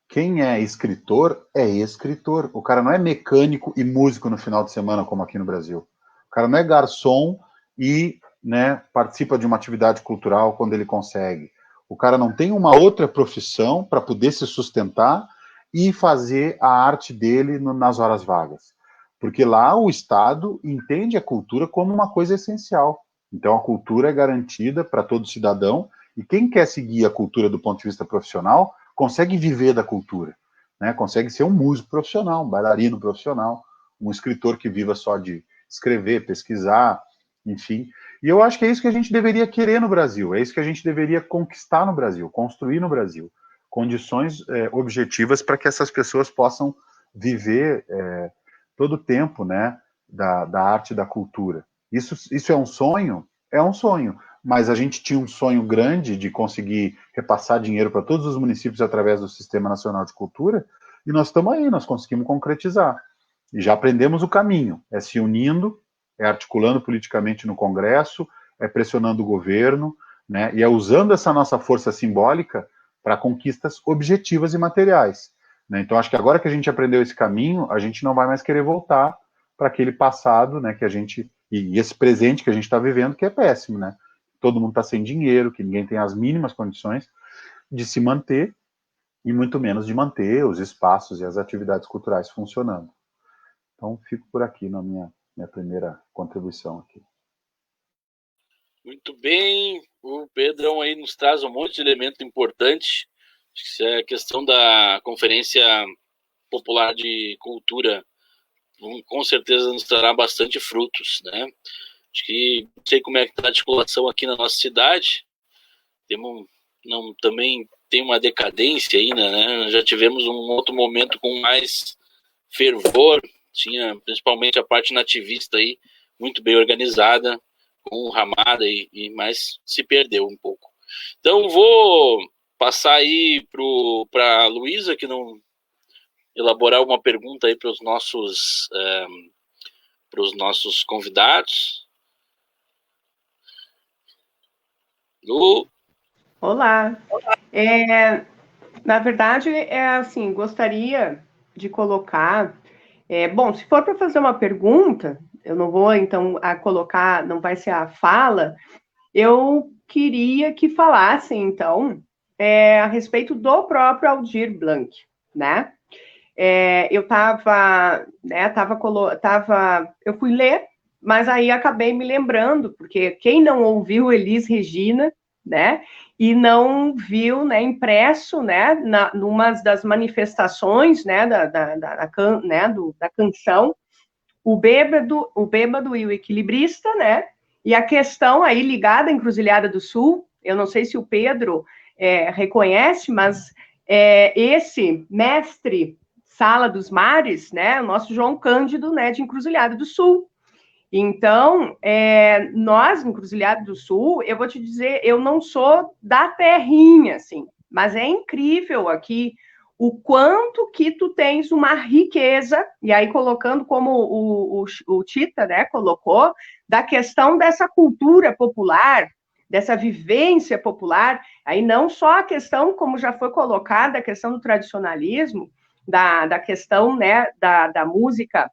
Quem é escritor é escritor. O cara não é mecânico e músico no final de semana, como aqui no Brasil. O cara não é garçom e, né, participa de uma atividade cultural quando ele consegue. O cara não tem uma outra profissão para poder se sustentar e fazer a arte dele nas horas vagas. Porque lá o Estado entende a cultura como uma coisa essencial. Então a cultura é garantida para todo cidadão, e quem quer seguir a cultura do ponto de vista profissional consegue viver da cultura, né? Consegue ser um músico profissional, um bailarino profissional, um escritor que viva só de escrever, pesquisar, enfim. E eu acho que é isso que a gente deveria querer no Brasil, é isso que a gente deveria conquistar no Brasil, construir no Brasil, condições objetivas para que essas pessoas possam viver todo o tempo, né, da arte e da cultura. Isso é um sonho? É um sonho. Mas a gente tinha um sonho grande de conseguir repassar dinheiro para todos os municípios através do Sistema Nacional de Cultura, e nós estamos aí, nós conseguimos concretizar. E já aprendemos o caminho, é se unindo, é articulando politicamente no Congresso, é pressionando o governo, né, e é usando essa nossa força simbólica para conquistas objetivas e materiais. Né? Então, acho que agora que a gente aprendeu esse caminho, a gente não vai mais querer voltar para aquele passado, né, que a gente... E esse presente que a gente está vivendo, que é péssimo, né? Todo mundo está sem dinheiro, que ninguém tem as mínimas condições de se manter, e muito menos de manter os espaços e as atividades culturais funcionando. Então, fico por aqui na minha primeira contribuição aqui. Muito bem, o Pedrão aí nos traz um monte de elemento importante. Acho que a questão da Conferência Popular de Cultura com certeza nos trará bastante frutos, né? Acho que não sei como é que está a articulação aqui na nossa cidade. Também tem uma decadência ainda, né? Já tivemos um outro momento com mais fervor, tinha principalmente a parte nativista aí muito bem organizada, com ramada mas se perdeu um pouco. Então vou passar aí para a Luísa, que não elaborar uma pergunta aí para os nossos convidados. Olá. Na verdade, assim, gostaria de colocar... bom, se for para fazer uma pergunta, eu não vou, então, colocar, não vai ser a fala, eu queria que falassem, então, a respeito do próprio Aldir Blanc, né? Eu eu fui ler mas aí acabei me lembrando, porque quem não ouviu Elis Regina, né, e não viu, né, impresso, né, numa das manifestações, né, da canção, o bêbado e o equilibrista, né, e a questão aí ligada à Encruzilhada do Sul, eu não sei se o Pedro reconhece, mas esse mestre Sala dos Mares, né, o nosso João Cândido, né, de Encruzilhada do Sul. Então, nós, Encruzilhada do Sul, eu vou te dizer, eu não sou da terrinha, assim, mas é incrível aqui o quanto que tu tens uma riqueza, e aí colocando como o Tita, né, colocou, da questão dessa cultura popular, dessa vivência popular, aí não só a questão, como já foi colocada, a questão do tradicionalismo, da questão, né, da música,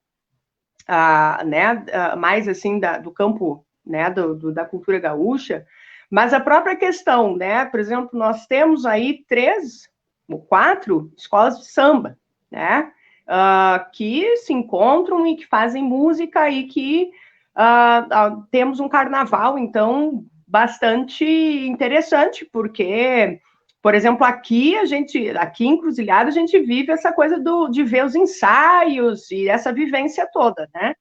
né, mais assim do campo, né, da cultura gaúcha, mas a própria questão, né, por exemplo, nós temos aí 3 ou 4 escolas de samba, né, que se encontram e que fazem música e que temos um carnaval, então, bastante interessante, porque, por exemplo, aqui em Encruzilhada, a gente vive essa coisa de ver os ensaios e essa vivência toda, né?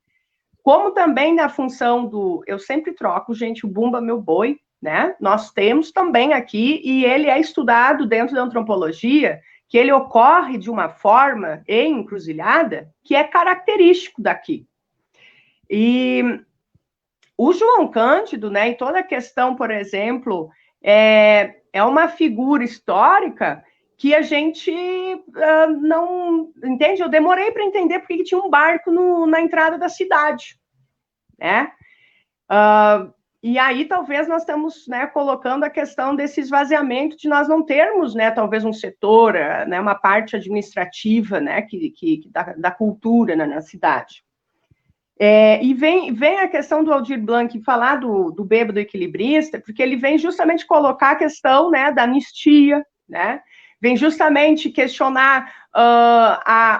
Como também na função eu sempre troco, gente, o Bumba Meu Boi, né? Nós temos também aqui, e ele é estudado dentro da antropologia, que ele ocorre de uma forma em Encruzilhada que é característico daqui. E o João Cândido, né, e toda a questão, por exemplo, é uma figura histórica que a gente não entende. Eu demorei para entender porque tinha um barco na entrada da cidade, né? E aí talvez nós estamos, né, colocando a questão desse esvaziamento de nós não termos, né, talvez um setor, né, uma parte administrativa, né, da cultura, né, na cidade. E vem a questão do Aldir Blanc falar do bêbado equilibrista, porque ele vem justamente colocar a questão, né, da anistia, né, vem justamente questionar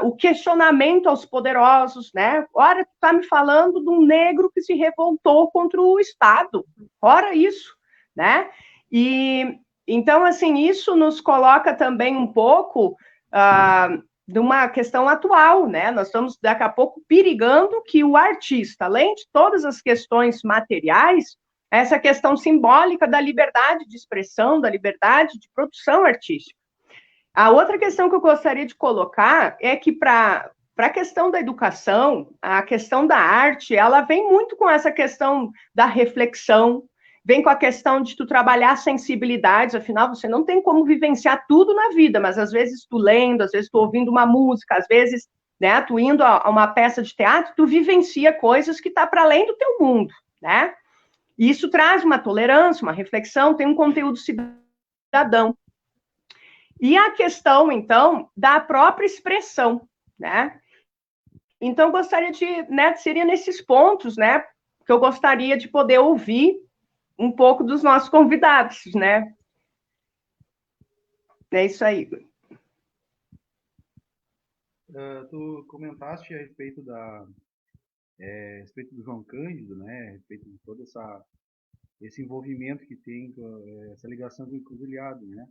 o questionamento aos poderosos, né? Ora, tu está me falando de um negro que se revoltou contra o Estado, ora isso, né? E então, assim, isso nos coloca também um pouco de uma questão atual, né? Nós estamos daqui a pouco perigando que o artista, além de todas as questões materiais, essa questão simbólica da liberdade de expressão, da liberdade de produção artística. A outra questão que eu gostaria de colocar é que para a questão da educação, a questão da arte, ela vem muito com essa questão da reflexão, vem com a questão de tu trabalhar sensibilidades, afinal, você não tem como vivenciar tudo na vida, mas às vezes tu lendo, às vezes tu ouvindo uma música, às vezes, né, tu indo a uma peça de teatro, tu vivencia coisas que tá para além do teu mundo, né? E isso traz uma tolerância, uma reflexão, tem um conteúdo cidadão. E a questão, então, da própria expressão, né? Então, gostaria né, seria nesses pontos, né, que eu gostaria de poder ouvir um pouco dos nossos convidados, né? É isso aí. Tu comentaste a respeito respeito do João Cândido, né? A respeito de todo esse envolvimento que tem, essa ligação com o Encruzilhado, né?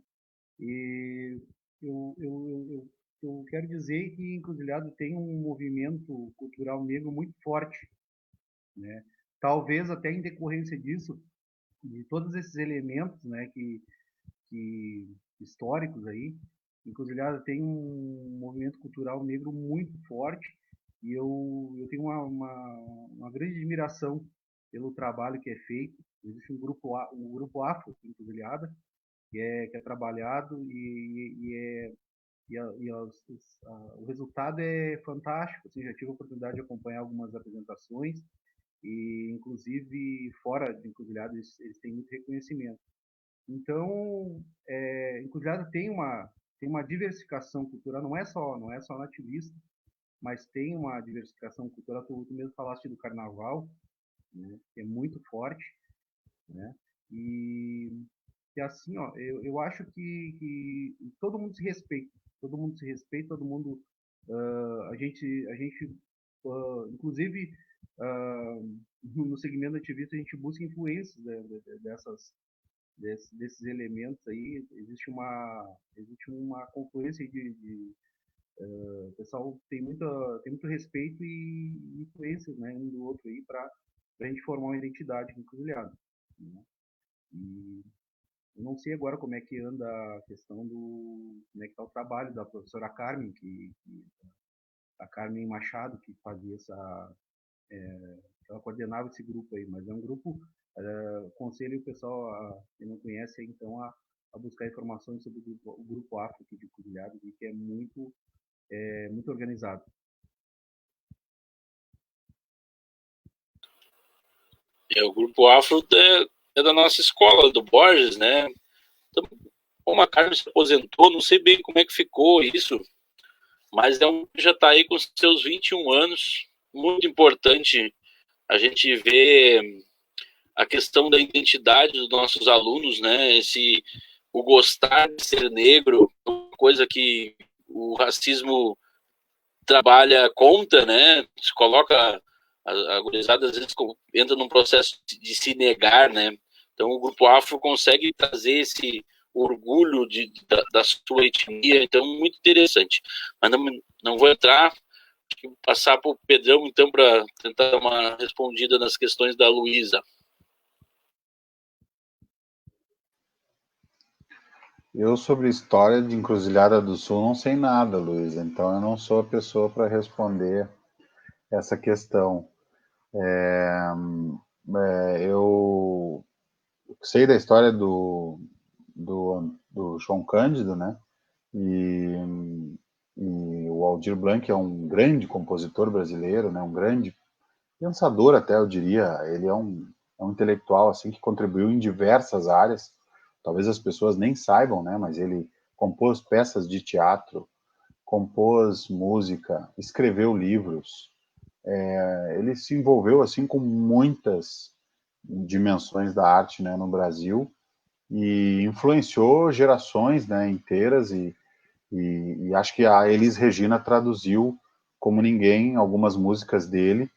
E eu quero dizer que Encruzilhado tem um movimento cultural negro muito forte, né? Talvez até em decorrência disso, de todos esses elementos, né, que históricos aí, Encruzilhada tem um movimento cultural negro muito forte e eu tenho uma grande admiração pelo trabalho que é feito. Existe um grupo afro em Encruzilhada que é trabalhado o resultado é fantástico. Assim, já tive a oportunidade de acompanhar algumas apresentações e, inclusive, fora de Encruzilhada, eles têm muito reconhecimento. Então, Encruzilhada tem uma diversificação cultural, não é só nativista, mas tem uma diversificação cultural. Tu mesmo falaste do carnaval, né, que é muito forte, né? E assim, ó, eu acho que todo mundo se respeita, todo mundo, a gente inclusive no segmento ativista a gente busca influências desses elementos aí. Existe uma confluência o pessoal tem muito respeito e influências, né, um do outro aí para a gente formar uma identidade encruzilhada, né? E eu não sei agora como é que anda a questão como é que está o trabalho da professora Carmen, a Carmen Machado, que fazia ela coordenava esse grupo aí, mas é um grupo, aconselho o pessoal, que não conhece aí, então, a buscar informações sobre o grupo Afro aqui de Encruzilhada, que é muito organizado. O Grupo Afro é da nossa escola, do Borges, né? Então, como a Carmen se aposentou, não sei bem como é que ficou isso, mas já está aí com seus 21 anos, muito importante a gente ver a questão da identidade dos nossos alunos, né? O gostar de ser negro, uma coisa que o racismo trabalha contra, né? Se coloca a gurizada às vezes entra num processo de se negar, né? Então o Grupo Afro consegue trazer esse orgulho da sua etnia, então muito interessante. Mas não vou entrar, vou passar para o Pedrão então para tentar dar uma respondida nas questões da Luísa. Eu, sobre história de Encruzilhada do Sul, não sei nada, Luísa, então eu não sou a pessoa para responder essa questão. Eu sei da história do João Cândido, né? E o Aldir Blanc é um grande compositor brasileiro, né? Um grande pensador, até eu diria. Ele é um intelectual assim que contribuiu em diversas áreas. Talvez as pessoas nem saibam, né? Mas ele compôs peças de teatro, compôs música, escreveu livros. Ele se envolveu assim com muitas dimensões da arte, né, no Brasil, e influenciou gerações, né, inteiras, e acho que a Elis Regina traduziu como ninguém algumas músicas dele,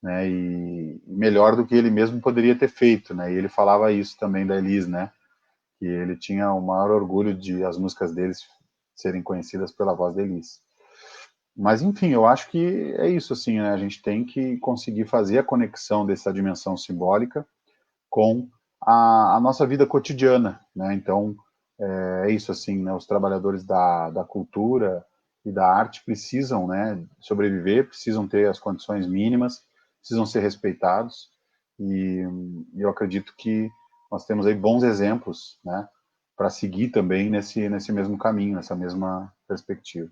né, e melhor do que ele mesmo poderia ter feito, né, e ele falava isso também da Elis, né, que ele tinha o maior orgulho de as músicas deles serem conhecidas pela voz da Elis. Mas, enfim, eu acho que é isso, assim, né, a gente tem que conseguir fazer a conexão dessa dimensão simbólica com a nossa vida cotidiana, né? Então, é isso, assim, né? Os trabalhadores da cultura e da arte precisam, né, sobreviver, precisam ter as condições mínimas, precisam ser respeitados, e eu acredito que nós temos aí bons exemplos, né, para seguir também nesse mesmo caminho, nessa mesma perspectiva.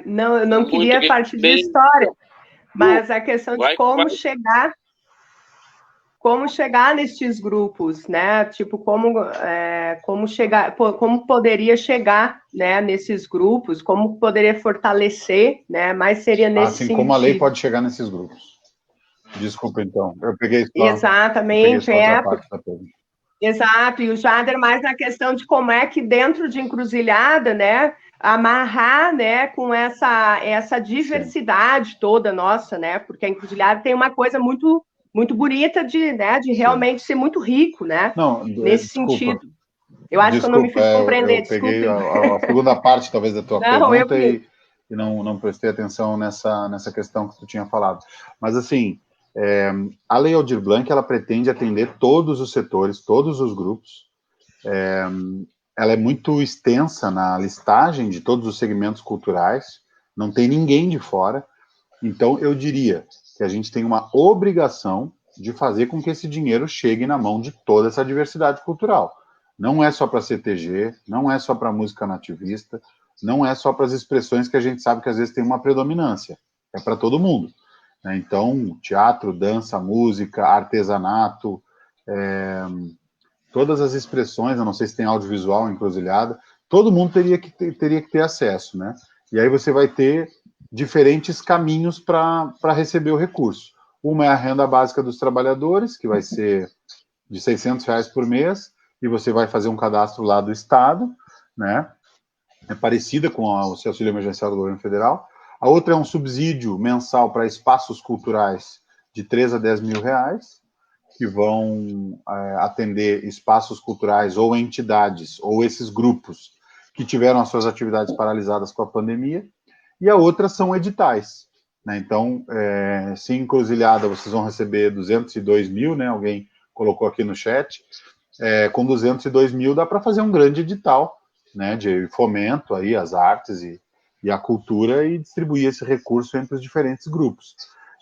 Não, eu não queria a parte de história, mas a questão de como chegar nestes grupos, né? Tipo, como chegar, como poderia chegar, né, nesses grupos, como poderia fortalecer, né? Mas seria nesse sentido. Como a lei pode chegar nesses grupos. Desculpa, então. Eu peguei só Exatamente, outra parte da pergunta. Exato, e o Jader mais na questão de como é que dentro de Encruzilhada, né, amarrar, né, com essa diversidade Sim. toda nossa, né, porque a Encruzilhada tem uma coisa muito bonita de realmente ser muito rico, né, nesse sentido. Eu acho que eu não me fiz compreender, eu peguei a segunda parte, talvez, da tua pergunta e não prestei atenção nessa questão que tu tinha falado. Mas, assim, a Lei Aldir Blanc, ela pretende atender todos os setores, todos os grupos. Ela é muito extensa na listagem de todos os segmentos culturais, não tem ninguém de fora. Então, eu diria que a gente tem uma obrigação de fazer com que esse dinheiro chegue na mão de toda essa diversidade cultural. Não é só para CTG, não é só para música nativista, não é só para as expressões que a gente sabe que às vezes tem uma predominância. É para todo mundo. Então, teatro, dança, música, artesanato, todas as expressões, eu não sei se tem audiovisual, encruzilhada, todo mundo teria que ter acesso, né? E aí você vai ter diferentes caminhos para receber o recurso. Uma é a renda básica dos trabalhadores, que vai ser de R$600 por mês, e você vai fazer um cadastro lá do Estado, né? é parecida com o auxílio emergencial do governo federal. A outra é um subsídio mensal para espaços culturais de 3 a 10 mil reais, que vão atender espaços culturais ou entidades, ou esses grupos que tiveram as suas atividades paralisadas com a pandemia. E a outra são editais, né? Então, se encruzilhada, vocês vão receber 202 mil, né? Alguém colocou aqui no chat. Com 202 mil dá para fazer um grande edital, né, de fomento aí às artes e à cultura e distribuir esse recurso entre os diferentes grupos.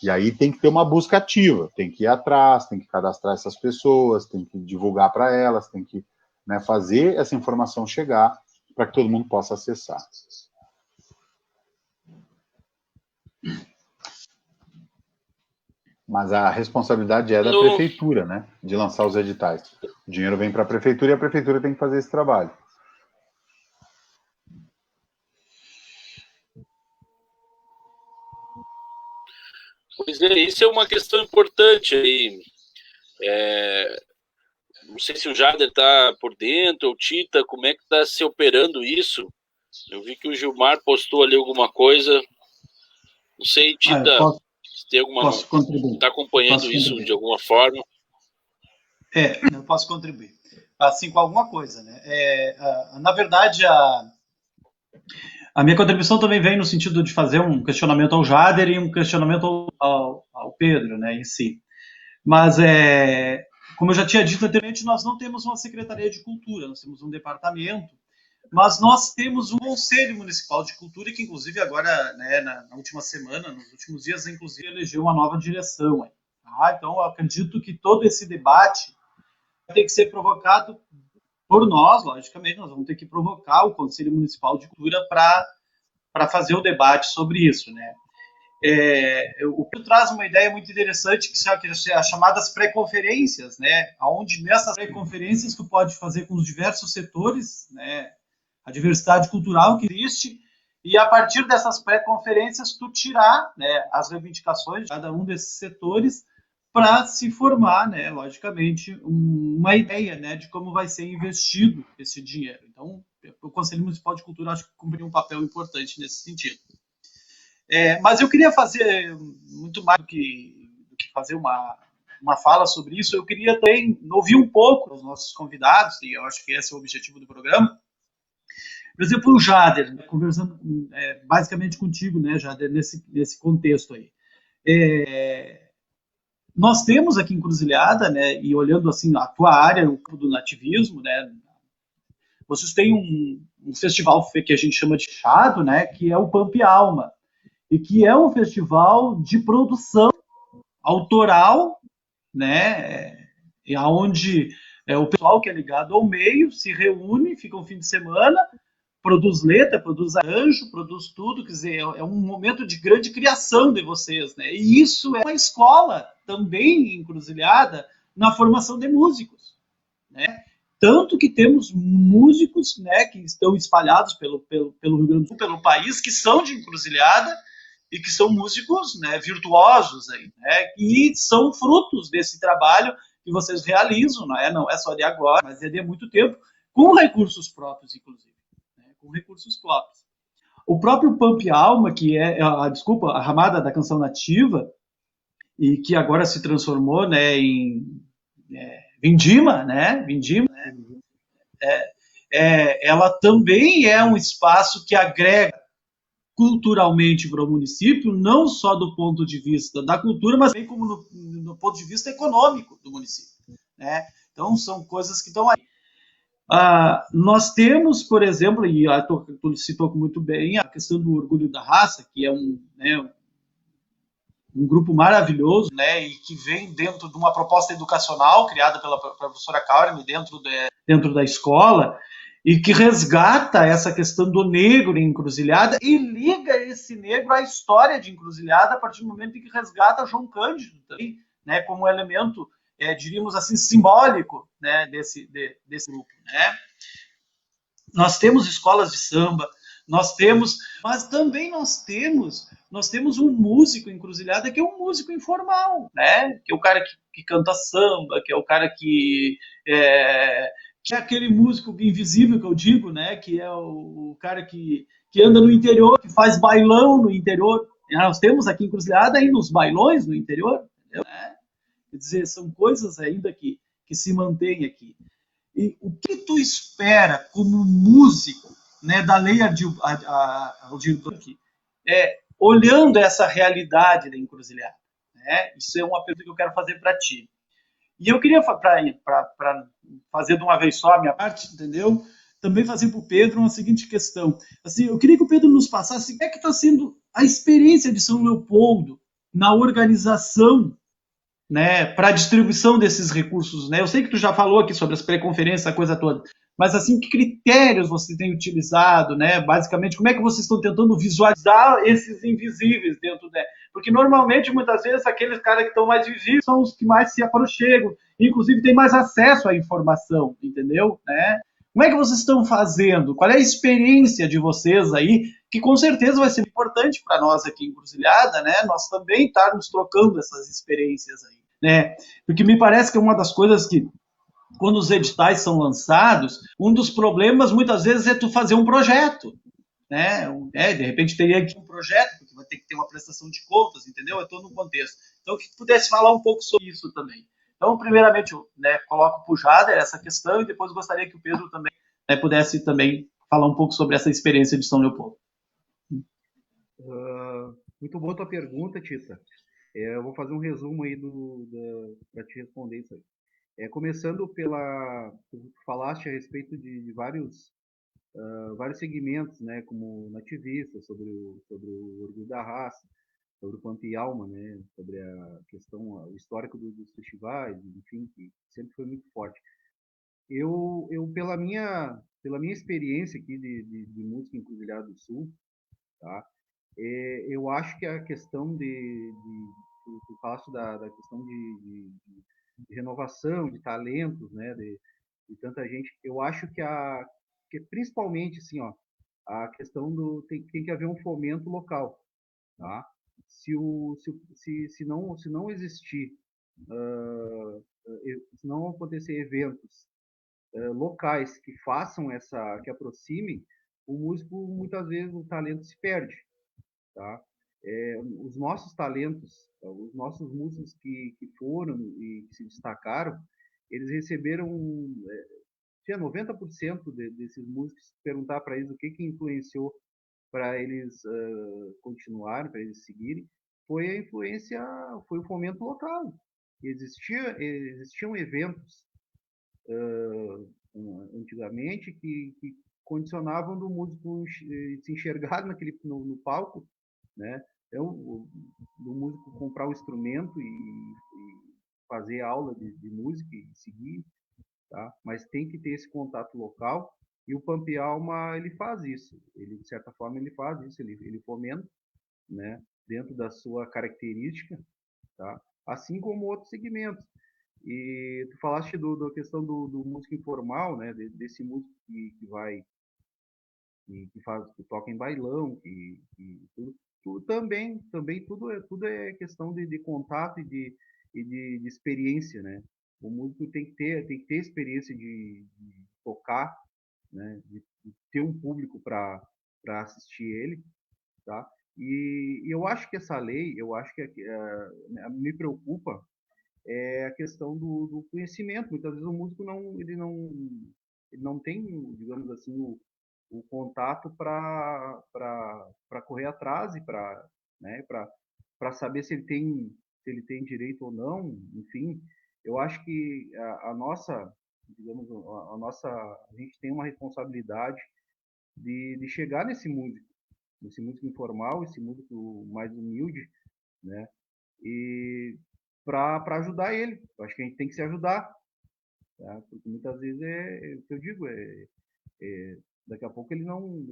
E aí tem que ter uma busca ativa, tem que ir atrás, tem que cadastrar essas pessoas, tem que divulgar para elas, tem que, né, fazer essa informação chegar para que todo mundo possa acessar. Mas a responsabilidade é da prefeitura, né, de lançar os editais. O dinheiro vem para a prefeitura e a prefeitura tem que fazer esse trabalho. Pois é, isso é uma questão importante aí. Não sei se o Jader está por dentro, ou o Tita, como é que está se operando isso? Eu vi que o Gilmar postou ali alguma coisa. Não sei, Tita, se tem alguma... Posso contribuir. Está acompanhando isso de alguma forma? Eu posso contribuir. Assim, com alguma coisa, né? Na verdade, a minha contribuição também vem no sentido de fazer um questionamento ao Jader e um questionamento ao Pedro, né, em si. Mas, como eu já tinha dito anteriormente, nós não temos uma Secretaria de Cultura, nós temos um departamento, mas nós temos um Conselho Municipal de Cultura, que inclusive agora, né, na última semana, nos últimos dias, inclusive, elegeu uma nova direção. Então, eu acredito que todo esse debate tem que ser provocado por nós, logicamente, nós vamos ter que provocar o Conselho Municipal de Cultura para fazer o debate sobre isso, né? O Pedro traz uma ideia muito interessante, que são as chamadas pré-conferências, né? Onde nessas pré-conferências tu pode fazer com os diversos setores, né? A diversidade cultural que existe, e a partir dessas pré-conferências tu tirar, né, as reivindicações de cada um desses setores para se formar, né, logicamente, uma ideia, né, de como vai ser investido esse dinheiro. Então, o Conselho Municipal de Cultura acho que cumpriu um papel importante nesse sentido. Mas eu queria fazer muito mais do que fazer uma fala sobre isso. Eu queria também ouvir um pouco dos nossos convidados, e eu acho que esse é o objetivo do programa. Por exemplo, o Jader, né, conversando basicamente contigo, né, Jader, nesse contexto aí. Nós temos aqui em Encruzilhada, né, e olhando assim a tua área, o campo do nativismo, né, vocês têm um festival que a gente chama de fechado, né, que é o Pampi Alma, e que é um festival de produção autoral, né, onde o pessoal que é ligado ao meio se reúne, fica um fim de semana, produz letra, produz arranjo, produz tudo, quer dizer, é um momento de grande criação de vocês, né? E isso é uma escola também encruzilhada na formação de músicos, né? Tanto que temos músicos, né, que estão espalhados pelo Rio Grande do Sul, pelo país, que são de Encruzilhada e que são músicos, né, virtuosos aí, né? E são frutos desse trabalho que vocês realizam, não é só de agora, mas é de muito tempo, com recursos próprios, inclusive. Com recursos próprios. O próprio Pampi Alma, que é a ramada da canção nativa, e que agora se transformou, né, em Vindima, né? Vindima, né? Ela também é um espaço que agrega culturalmente para o município, não só do ponto de vista da cultura, mas também como no ponto de vista econômico do município, né? Então, são coisas que estão aí. Nós temos, por exemplo, e tu citou muito bem, a questão do Orgulho da Raça, que é um grupo maravilhoso, né, e que vem dentro de uma proposta educacional criada pela professora Kaurem dentro da escola, e que resgata essa questão do negro em Encruzilhada e liga esse negro à história de Encruzilhada a partir do momento em que resgata João Cândido também, né, como elemento, diríamos assim, simbólico, né, desse grupo, né? Nós temos escolas de samba, mas também nós temos um músico em Encruzilhada que é um músico informal, né? Que é o cara que canta samba, que é o cara que é aquele músico invisível que eu digo, né? Que é o cara que anda no interior, que faz bailão no interior. Nós temos aqui em Cruzilhada ainda os bailões no interior, entendeu? Quer dizer, são coisas ainda que se mantêm aqui. E o que tu espera como músico, né, da Lei Aldir Blanc, olhando essa realidade da encruzilhada? Né? Isso é uma pergunta que eu quero fazer para ti. E eu queria, para fazer de uma vez só a minha parte, entendeu? Também fazer para o Pedro uma seguinte questão. Assim, eu queria que o Pedro nos passasse como é que está sendo a experiência de São Leopoldo na organização, né, para a distribuição desses recursos, né? Eu sei que tu já falou aqui sobre as pré-conferências, a coisa toda, mas assim, que critérios você tem utilizado, né? Basicamente, como é que vocês estão tentando visualizar esses invisíveis dentro dela? Porque normalmente, muitas vezes, aqueles caras que estão mais visíveis são os que mais se aproximam, inclusive têm mais acesso à informação, entendeu? Né? Como é que vocês estão fazendo? Qual é a experiência de vocês aí? Que com certeza vai ser importante para nós aqui em Cruzilhada, né? Nós também estarmos trocando essas experiências aí, né? Porque me parece que é uma das coisas que, quando os editais são lançados, um dos problemas muitas vezes é tu fazer um projeto, né? De repente teria aqui um projeto, porque vai ter que ter uma prestação de contas, entendeu? É todo um contexto. Então, que pudesse falar um pouco sobre isso também. Então, primeiramente, eu, né, coloco para o Jader essa questão e depois gostaria que o Pedro também, né, pudesse também falar um pouco sobre essa experiência de São Leopoldo. Muito boa tua pergunta, Tita. Eu vou fazer um resumo aí para te responder isso aí. Começando tu falaste a respeito de vários segmentos, né, como nativista, sobre o orgulho da raça, sobre o Pampa e Alma, né, sobre a questão, o histórico dos festivais, enfim, que sempre foi muito forte. Eu pela minha experiência aqui de música em Encruzilhada do Sul, tá? Eu acho que a questão tu falaste da questão de renovação, de talentos, né, de tanta gente. Eu acho que principalmente, assim, ó, a questão tem que haver um fomento local, tá? Se não existir, se não acontecer eventos locais que façam que aproximem, o músico muitas vezes o talento se perde, tá? Os nossos talentos, os nossos músicos que foram e que se destacaram, eles receberam, tinha 90% desses músicos, perguntar para eles o que influenciou para eles continuarem, para eles seguirem, foi a influência, foi o fomento local. Existiam eventos antigamente que condicionavam do músico se enxergar no palco, né? Então, do músico comprar um instrumento e fazer aula de música e seguir, tá? Mas tem que ter esse contato local e o Pampa e Alma ele faz isso. Ele de certa forma ele faz isso, ele fomenta, né? Dentro da sua característica, tá? Assim como outros segmentos. E tu falaste da questão do músico informal, né? Desse músico que vai que toca em bailão, tudo também tudo é questão de contato e de experiência, né? O músico tem que ter experiência de tocar, né? De ter um público para assistir ele, tá? E eu acho que essa lei, eu acho que me preocupa a questão do conhecimento. Muitas vezes o músico ele não tem, digamos assim, o contato para correr atrás e para, né, para saber se ele tem direito ou não, enfim. Eu acho que a nossa, digamos, a gente tem uma responsabilidade de chegar nesse músico informal, esse músico mais humilde, né? E para ajudar ele. Eu acho que a gente tem que se ajudar, tá? Porque muitas vezes o que eu digo daqui a pouco ele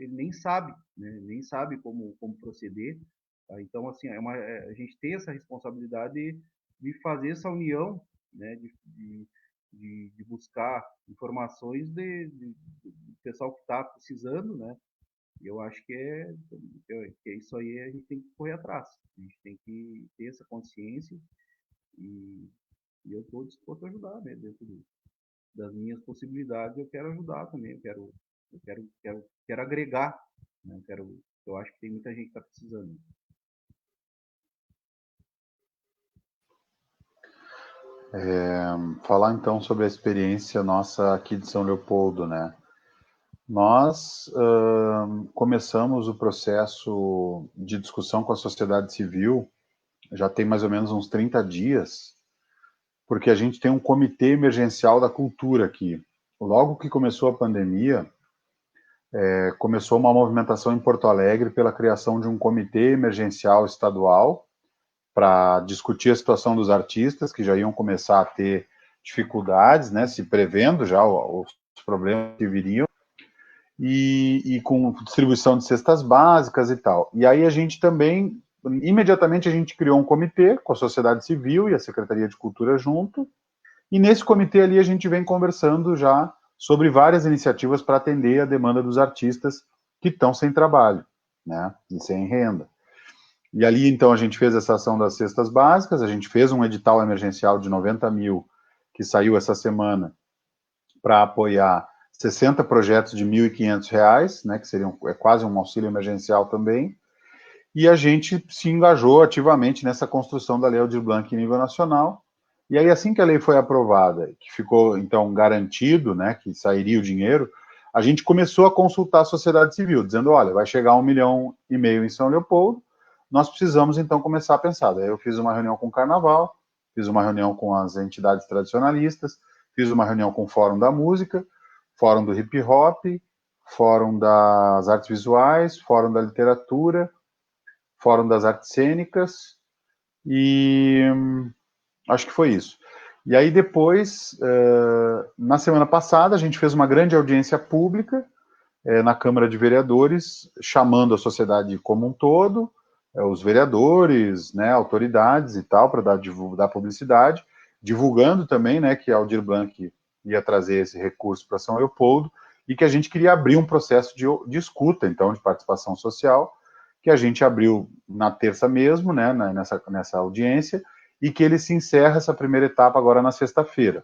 nem sabe, né? Nem sabe como proceder, tá? Então assim a gente tem essa responsabilidade de fazer essa união, né? De buscar informações do pessoal que está precisando, né? E eu acho que é isso aí a gente tem que correr atrás. A gente tem que ter essa consciência e eu estou disposto a ajudar, né, dentro disso. das minhas possibilidades, eu quero ajudar também, quero agregar, né? Eu acho que tem muita gente que está precisando. Falar então sobre a experiência nossa aqui de São Leopoldo, né? Nós começamos o processo de discussão com a sociedade civil já tem mais ou menos uns 30 dias, porque a gente tem um comitê emergencial da cultura aqui. Logo que começou a pandemia, começou uma movimentação em Porto Alegre pela criação de um comitê emergencial estadual para discutir a situação dos artistas que já iam começar a ter dificuldades, né, se prevendo já os problemas que viriam, e com distribuição de cestas básicas e tal. E aí a gente também, imediatamente a gente criou um comitê com a sociedade civil e a Secretaria de Cultura junto, e nesse comitê ali a gente vem conversando já sobre várias iniciativas para atender a demanda dos artistas que estão sem trabalho, né, e sem renda. E ali, então, a gente fez essa ação das cestas básicas, a gente fez um edital emergencial de 90 mil, que saiu essa semana, para apoiar 60 projetos de R$ 1.500, né, que seriam quase um auxílio emergencial também, e a gente se engajou ativamente nessa construção da Lei Aldir Blanc em nível nacional, e aí assim que a lei foi aprovada, que ficou, então, garantido, né, que sairia o dinheiro, a gente começou a consultar a sociedade civil, dizendo, olha, vai chegar 1,5 milhão em São Leopoldo, nós precisamos, então, começar a pensar. Daí eu fiz uma reunião com o Carnaval, fiz uma reunião com as entidades tradicionalistas, fiz uma reunião com o Fórum da Música, Fórum do Hip Hop, Fórum das Artes Visuais, Fórum da Literatura, Fórum das Artes Cênicas, e acho que foi isso. E aí depois, na semana passada, a gente fez uma grande audiência pública na Câmara de Vereadores, chamando a sociedade como um todo, os vereadores, né, autoridades e tal, para dar publicidade, divulgando também, né, que a Aldir Blanc ia trazer esse recurso para São Leopoldo e que a gente queria abrir um processo de escuta, então, de participação social, que a gente abriu na terça mesmo, né, nessa audiência, e que ele se encerra essa primeira etapa agora na sexta-feira.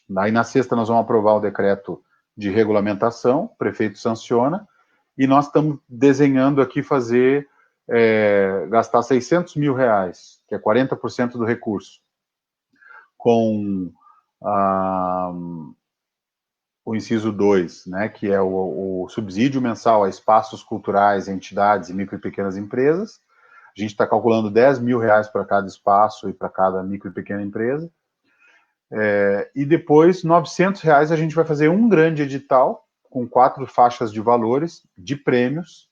Daí na sexta nós vamos aprovar o decreto de regulamentação, o prefeito sanciona, e nós estamos desenhando aqui gastar R$600 mil, que é 40% do recurso, com o inciso 2, né, que é o subsídio mensal a espaços culturais, entidades e micro e pequenas empresas. A gente está calculando R$10 mil para cada espaço e para cada micro e pequena empresa. E depois, R$900 a gente vai fazer um grande edital com 4 faixas de valores de prêmios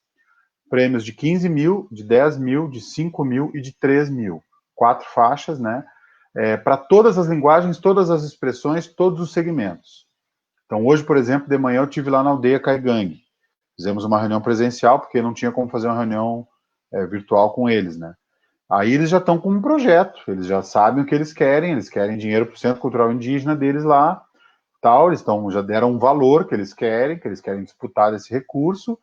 de 15 mil, de 10 mil, de 5 mil e de 3 mil. 4 faixas, né? Para todas as linguagens, todas as expressões, todos os segmentos. Então, hoje, por exemplo, de manhã eu estive lá na aldeia Caigangue. Fizemos uma reunião presencial, porque não tinha como fazer uma reunião virtual com eles, né? Aí eles já estão com um projeto, eles já sabem o que eles querem dinheiro para o Centro Cultural Indígena deles lá, tal, eles já deram um valor que eles querem disputar esse recurso,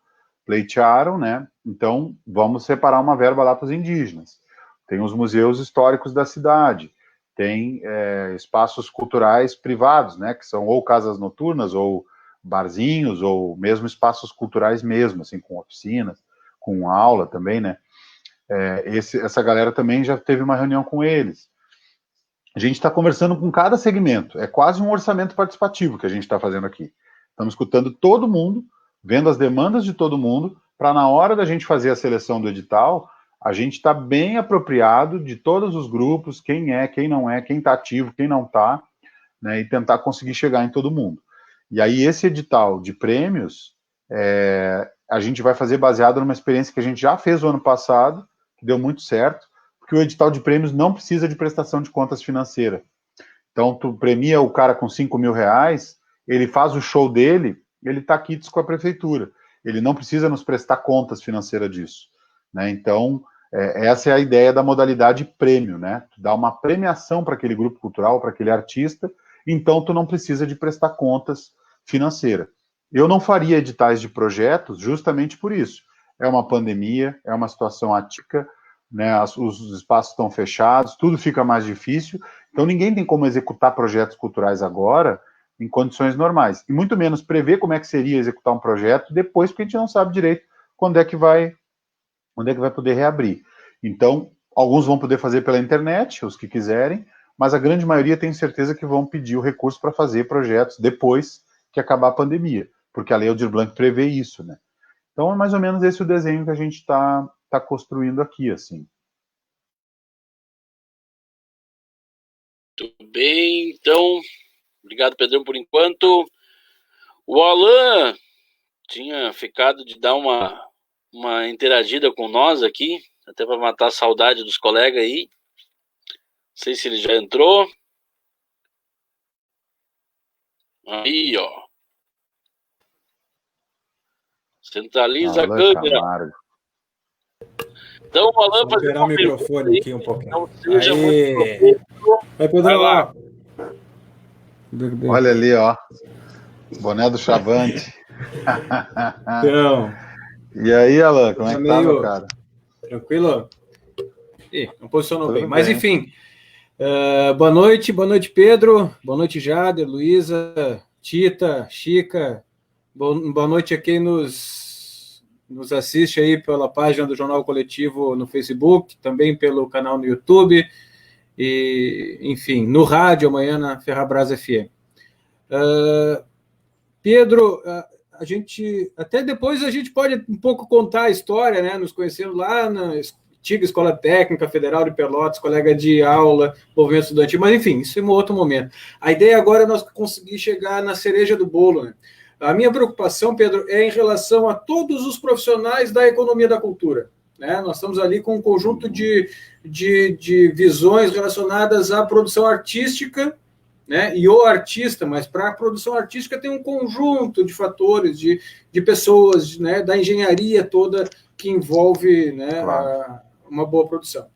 pleitearam, né? Então, vamos separar uma verba lá para os indígenas. Tem os museus históricos da cidade, tem espaços culturais privados, né? Que são ou casas noturnas, ou barzinhos, ou mesmo espaços culturais mesmo, assim, com oficinas, com aula também, né? Essa galera também já teve uma reunião com eles. A gente está conversando com cada segmento, é quase um orçamento participativo que a gente está fazendo aqui. Estamos escutando todo mundo, vendo as demandas de todo mundo, para na hora da gente fazer a seleção do edital, a gente está bem apropriado de todos os grupos, quem é, quem não é, quem está ativo, quem não está, né, e tentar conseguir chegar em todo mundo. E aí esse edital de prêmios, a gente vai fazer baseado numa experiência que a gente já fez o ano passado, que deu muito certo, porque o edital de prêmios não precisa de prestação de contas financeira. Então, tu premia o cara com R$5 mil, ele faz o show dele, ele está quites com a prefeitura. Ele não precisa nos prestar contas financeiras disso, né? Então, essa é a ideia da modalidade prêmio, né? Tu dá uma premiação para aquele grupo cultural, para aquele artista, então tu não precisa de prestar contas financeiras. Eu não faria editais de projetos justamente por isso. É uma pandemia, é uma situação atípica, né, os espaços estão fechados, tudo fica mais difícil, então ninguém tem como executar projetos culturais agora em condições normais. E muito menos prever como é que seria executar um projeto depois, porque a gente não sabe direito quando é que vai poder reabrir. Então, alguns vão poder fazer pela internet, os que quiserem, mas a grande maioria tem certeza que vão pedir o recurso para fazer projetos depois que acabar a pandemia, porque a Lei Aldir Blanc prevê isso, né? Então, é mais ou menos esse o desenho que a gente está construindo aqui, assim. Muito bem, então, obrigado, Pedrão, por enquanto. O Alan tinha ficado de dar uma interagida com nós aqui, até para matar a saudade dos colegas aí. Não sei se ele já entrou. Aí, ó. Centraliza a câmera. Camargo. Então, o Alan Vou liberar o microfone aqui um pouquinho. Não seja Aê. muito Vai, Pedro. Vai lá. Olha ali, ó. Boné do Chavante. Então, E aí, Alan, como é que tá, meio- meu cara? tranquilo? Não posicionou Tudo bem. Mas, bem. enfim, boa noite, Pedro, boa noite, Jader, Luísa, Tita, Chica, boa noite a quem nos assiste aí pela página do Jornal Coletivo no Facebook, também pelo canal no YouTube, e, enfim, no rádio amanhã na Ferrabras FM. Pedro, a gente até depois a gente pode um pouco contar a história, né? Nos conhecendo lá na antiga Escola Técnica Federal de Pelotas, colega de aula, movimento estudantil, mas enfim, isso é um outro momento. A ideia agora é nós conseguir chegar na cereja do bolo, né? A minha preocupação, Pedro, é em relação a todos os profissionais da economia da cultura, né? Nós estamos ali com um conjunto de visões relacionadas à produção artística, né? E o artista, mas para a produção artística tem um conjunto de fatores, de pessoas, né? Da engenharia toda que envolve, né? Claro. Uma boa produção.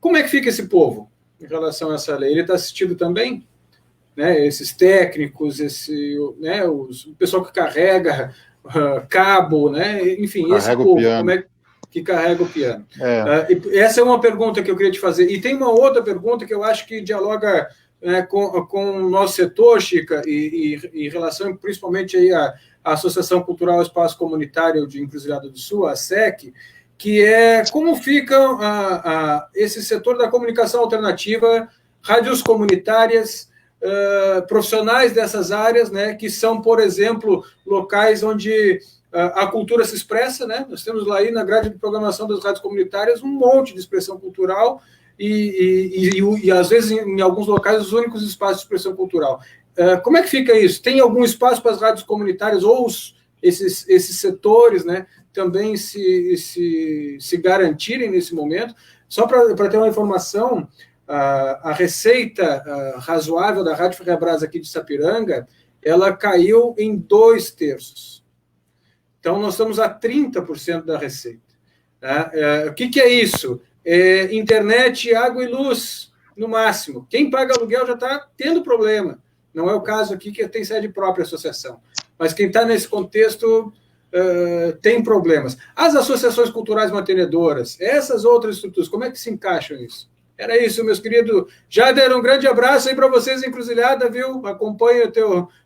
Como é que fica esse povo em relação a essa lei? Ele está assistido também? Né? Esses técnicos, né? O pessoal que carrega cabo, né? Enfim, Carrega esse o povo, piano. como é que carrega o piano? É. Essa é uma pergunta que eu queria te fazer. E tem uma outra pergunta que eu acho que dialoga com o nosso setor, Chica, e em relação principalmente aí à Associação Cultural Espaço Comunitário de Encruzilhada do Sul, a ASEC, que é como fica esse setor da comunicação alternativa, rádios comunitárias, profissionais dessas áreas, né, que são, por exemplo, locais onde a cultura se expressa, né? Nós temos lá aí na grade de programação das rádios comunitárias um monte de expressão cultural e às vezes, em alguns locais, os únicos espaços de expressão cultural. Como é que fica isso? Tem algum espaço para as rádios comunitárias ou esses setores, né, também se garantirem nesse momento? Só para ter uma informação, a receita razoável da Rádio Ferrabras aqui de Sapiranga, ela caiu em 2/3. Então, nós estamos a 30% da receita. O que é isso? Internet, água e luz, no máximo. Quem paga aluguel já está tendo problema. Não é o caso aqui que tem sede própria a associação. Mas quem está nesse contexto tem problemas. As associações culturais mantenedoras, essas outras estruturas, como é que se encaixam nisso? Era isso, meus queridos. Jader, um grande abraço aí para vocês, Encruzilhada, viu? Acompanha a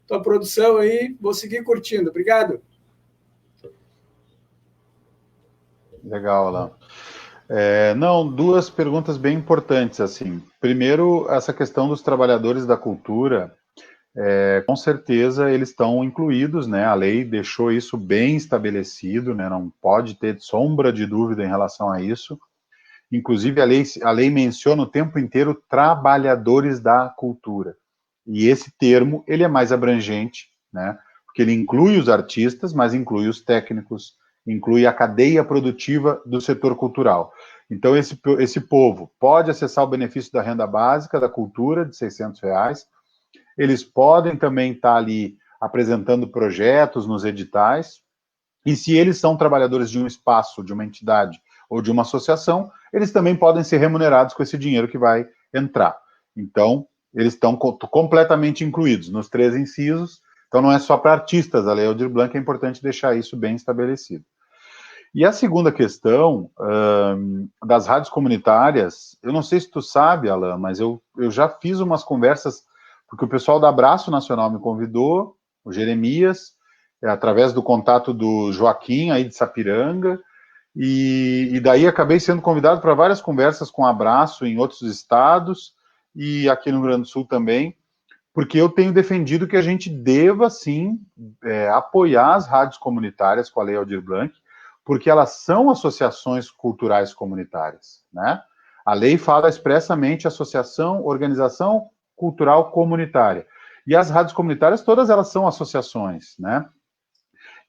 tua produção aí. Vou seguir curtindo. Obrigado. Legal, Alan. Não, duas perguntas bem importantes, assim. Primeiro, essa questão dos trabalhadores da cultura, com certeza eles estão incluídos, né? A lei deixou isso bem estabelecido, né? Não pode ter sombra de dúvida em relação a isso. Inclusive, a lei menciona o tempo inteiro trabalhadores da cultura. E esse termo, ele é mais abrangente, né? Porque ele inclui os artistas, mas inclui os técnicos, inclui a cadeia produtiva do setor cultural. Então, esse povo pode acessar o benefício da renda básica da cultura, de R$600. Eles podem também estar ali apresentando projetos nos editais. E se eles são trabalhadores de um espaço, de uma entidade ou de uma associação, eles também podem ser remunerados com esse dinheiro que vai entrar. Então, eles estão completamente incluídos nos 3 incisos. Então, não é só para artistas, a Lei Aldir Blanc, é importante deixar isso bem estabelecido. E a segunda questão das rádios comunitárias, eu não sei se tu sabe, Alan, mas eu já fiz umas conversas, porque o pessoal da Abraço Nacional me convidou, o Jeremias, através do contato do Joaquim, aí de Sapiranga, e daí acabei sendo convidado para várias conversas com Abraço em outros estados, e aqui no Rio Grande do Sul também, porque eu tenho defendido que a gente deva, sim, apoiar as rádios comunitárias com a Lei Aldir Blanc, porque elas são associações culturais comunitárias, né? A lei fala expressamente associação, organização cultural comunitária. E as rádios comunitárias, todas elas são associações, né?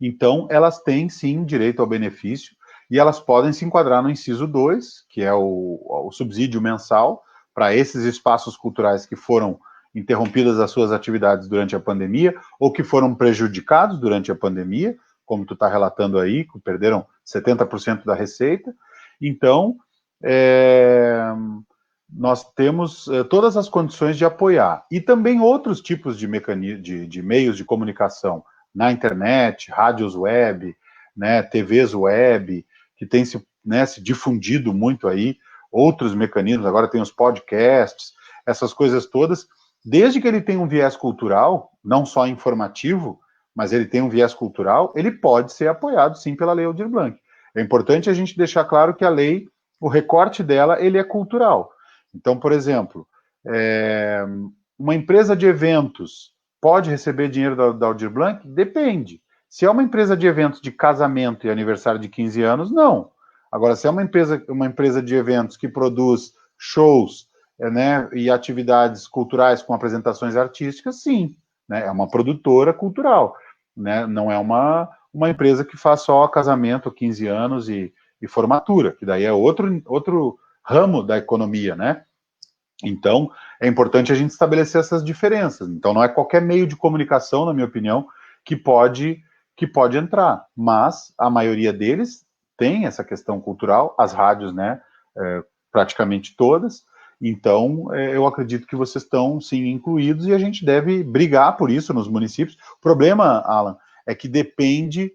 Então, elas têm, sim, direito ao benefício, e elas podem se enquadrar no inciso 2, que é o subsídio mensal, para esses espaços culturais que foram interrompidas as suas atividades durante a pandemia, ou que foram prejudicados durante a pandemia, como tu está relatando aí, que perderam 70% da receita. Então, nós temos todas as condições de apoiar. E também outros tipos de meios de comunicação, na internet, rádios web, né, TVs web, que tem se difundido muito aí, outros mecanismos, agora tem os podcasts, essas coisas todas, desde que ele tenha um viés cultural, não só informativo, mas ele tem um viés cultural, ele pode ser apoiado, sim, pela Lei Aldir Blanc. É importante a gente deixar claro que a lei, o recorte dela, ele é cultural. Então, por exemplo, uma empresa de eventos pode receber dinheiro da Aldir Blanc? Depende. Se é uma empresa de eventos de casamento e aniversário de 15 anos, não. Agora, se é uma empresa de eventos que produz shows, né, e atividades culturais com apresentações artísticas, sim. Né, é uma produtora cultural. Né, não é uma empresa que faz só casamento, 15 anos e formatura, que daí é outro ramo da economia, né? Então, é importante a gente estabelecer essas diferenças. Então, não é qualquer meio de comunicação, na minha opinião, que pode entrar, mas a maioria deles tem essa questão cultural, as rádios, né, praticamente todas. Então, eu acredito que vocês estão, sim, incluídos e a gente deve brigar por isso nos municípios. O problema, Alan, é que depende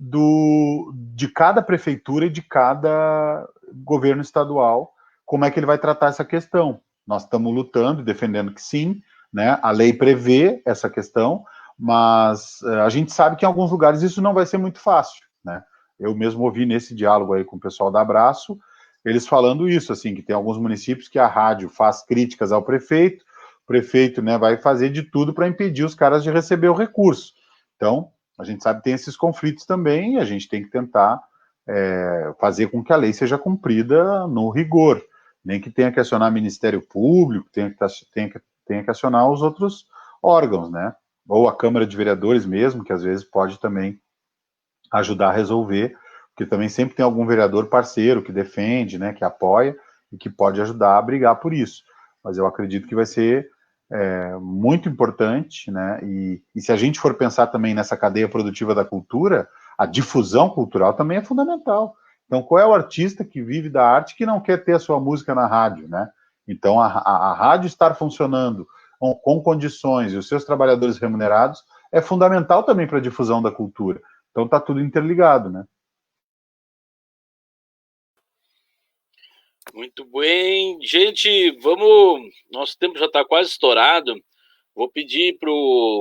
de cada prefeitura e de cada governo estadual, como é que ele vai tratar essa questão. Nós estamos lutando e defendendo que sim, né? A lei prevê essa questão, mas a gente sabe que em alguns lugares isso não vai ser muito fácil, né? Eu mesmo ouvi nesse diálogo aí com o pessoal da Abraço, eles falando isso, assim, que tem alguns municípios que a rádio faz críticas ao prefeito, o prefeito, né, vai fazer de tudo para impedir os caras de receber o recurso. Então, a gente sabe que tem esses conflitos também e a gente tem que tentar fazer com que a lei seja cumprida no rigor. Nem que tenha que acionar Ministério Público, tenha que acionar os outros órgãos, né? Ou a Câmara de Vereadores mesmo, que às vezes pode também ajudar a resolver, porque também sempre tem algum vereador parceiro que defende, né, que apoia e que pode ajudar a brigar por isso. Mas eu acredito que vai ser muito importante, né? E se a gente for pensar também nessa cadeia produtiva da cultura, a difusão cultural também é fundamental. Então, qual é o artista que vive da arte que não quer ter a sua música na rádio, né? Então, a rádio estar funcionando com condições e os seus trabalhadores remunerados é fundamental também para a difusão da cultura. Então, está tudo interligado, né? Muito bem. Gente, vamos. Nosso tempo já está quase estourado. Vou pedir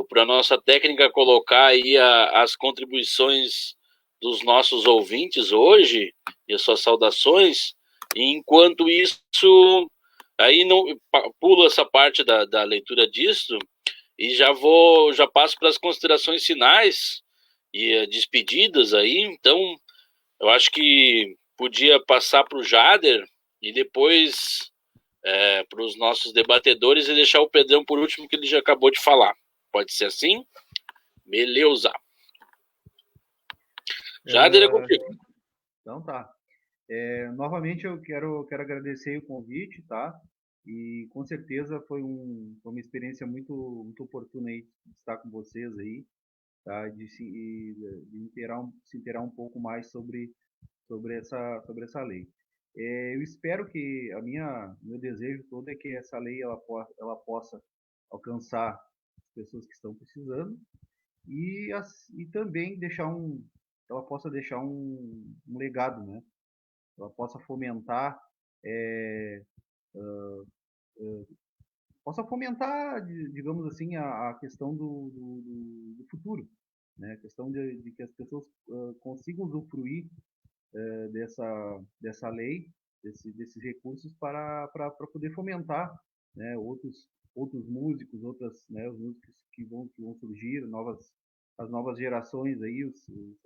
para a nossa técnica colocar aí as contribuições dos nossos ouvintes hoje e as suas saudações. E enquanto isso, aí não pulo essa parte da leitura disso e já passo para as considerações finais e despedidas aí. Então, eu acho que podia passar para o Jader e depois para os nossos debatedores e deixar o Pedrão por último, que ele já acabou de falar. Pode ser assim? Beleza. Jader, é contigo. Então tá. Novamente eu quero agradecer o convite, tá? E com certeza foi uma experiência muito oportuna aí de estar com vocês aí, tá? De se inteirar um pouco mais sobre essa lei. Eu espero que meu desejo todo é que essa lei ela possa alcançar as pessoas que estão precisando e também ela possa deixar um legado, né? Ela possa fomentar possa fomentar, digamos assim, a questão do futuro, né? A questão de que as pessoas consigam usufruir dessa lei, desses recursos para poder fomentar, né, outros músicos, né, os músicos que vão surgir, as novas gerações aí,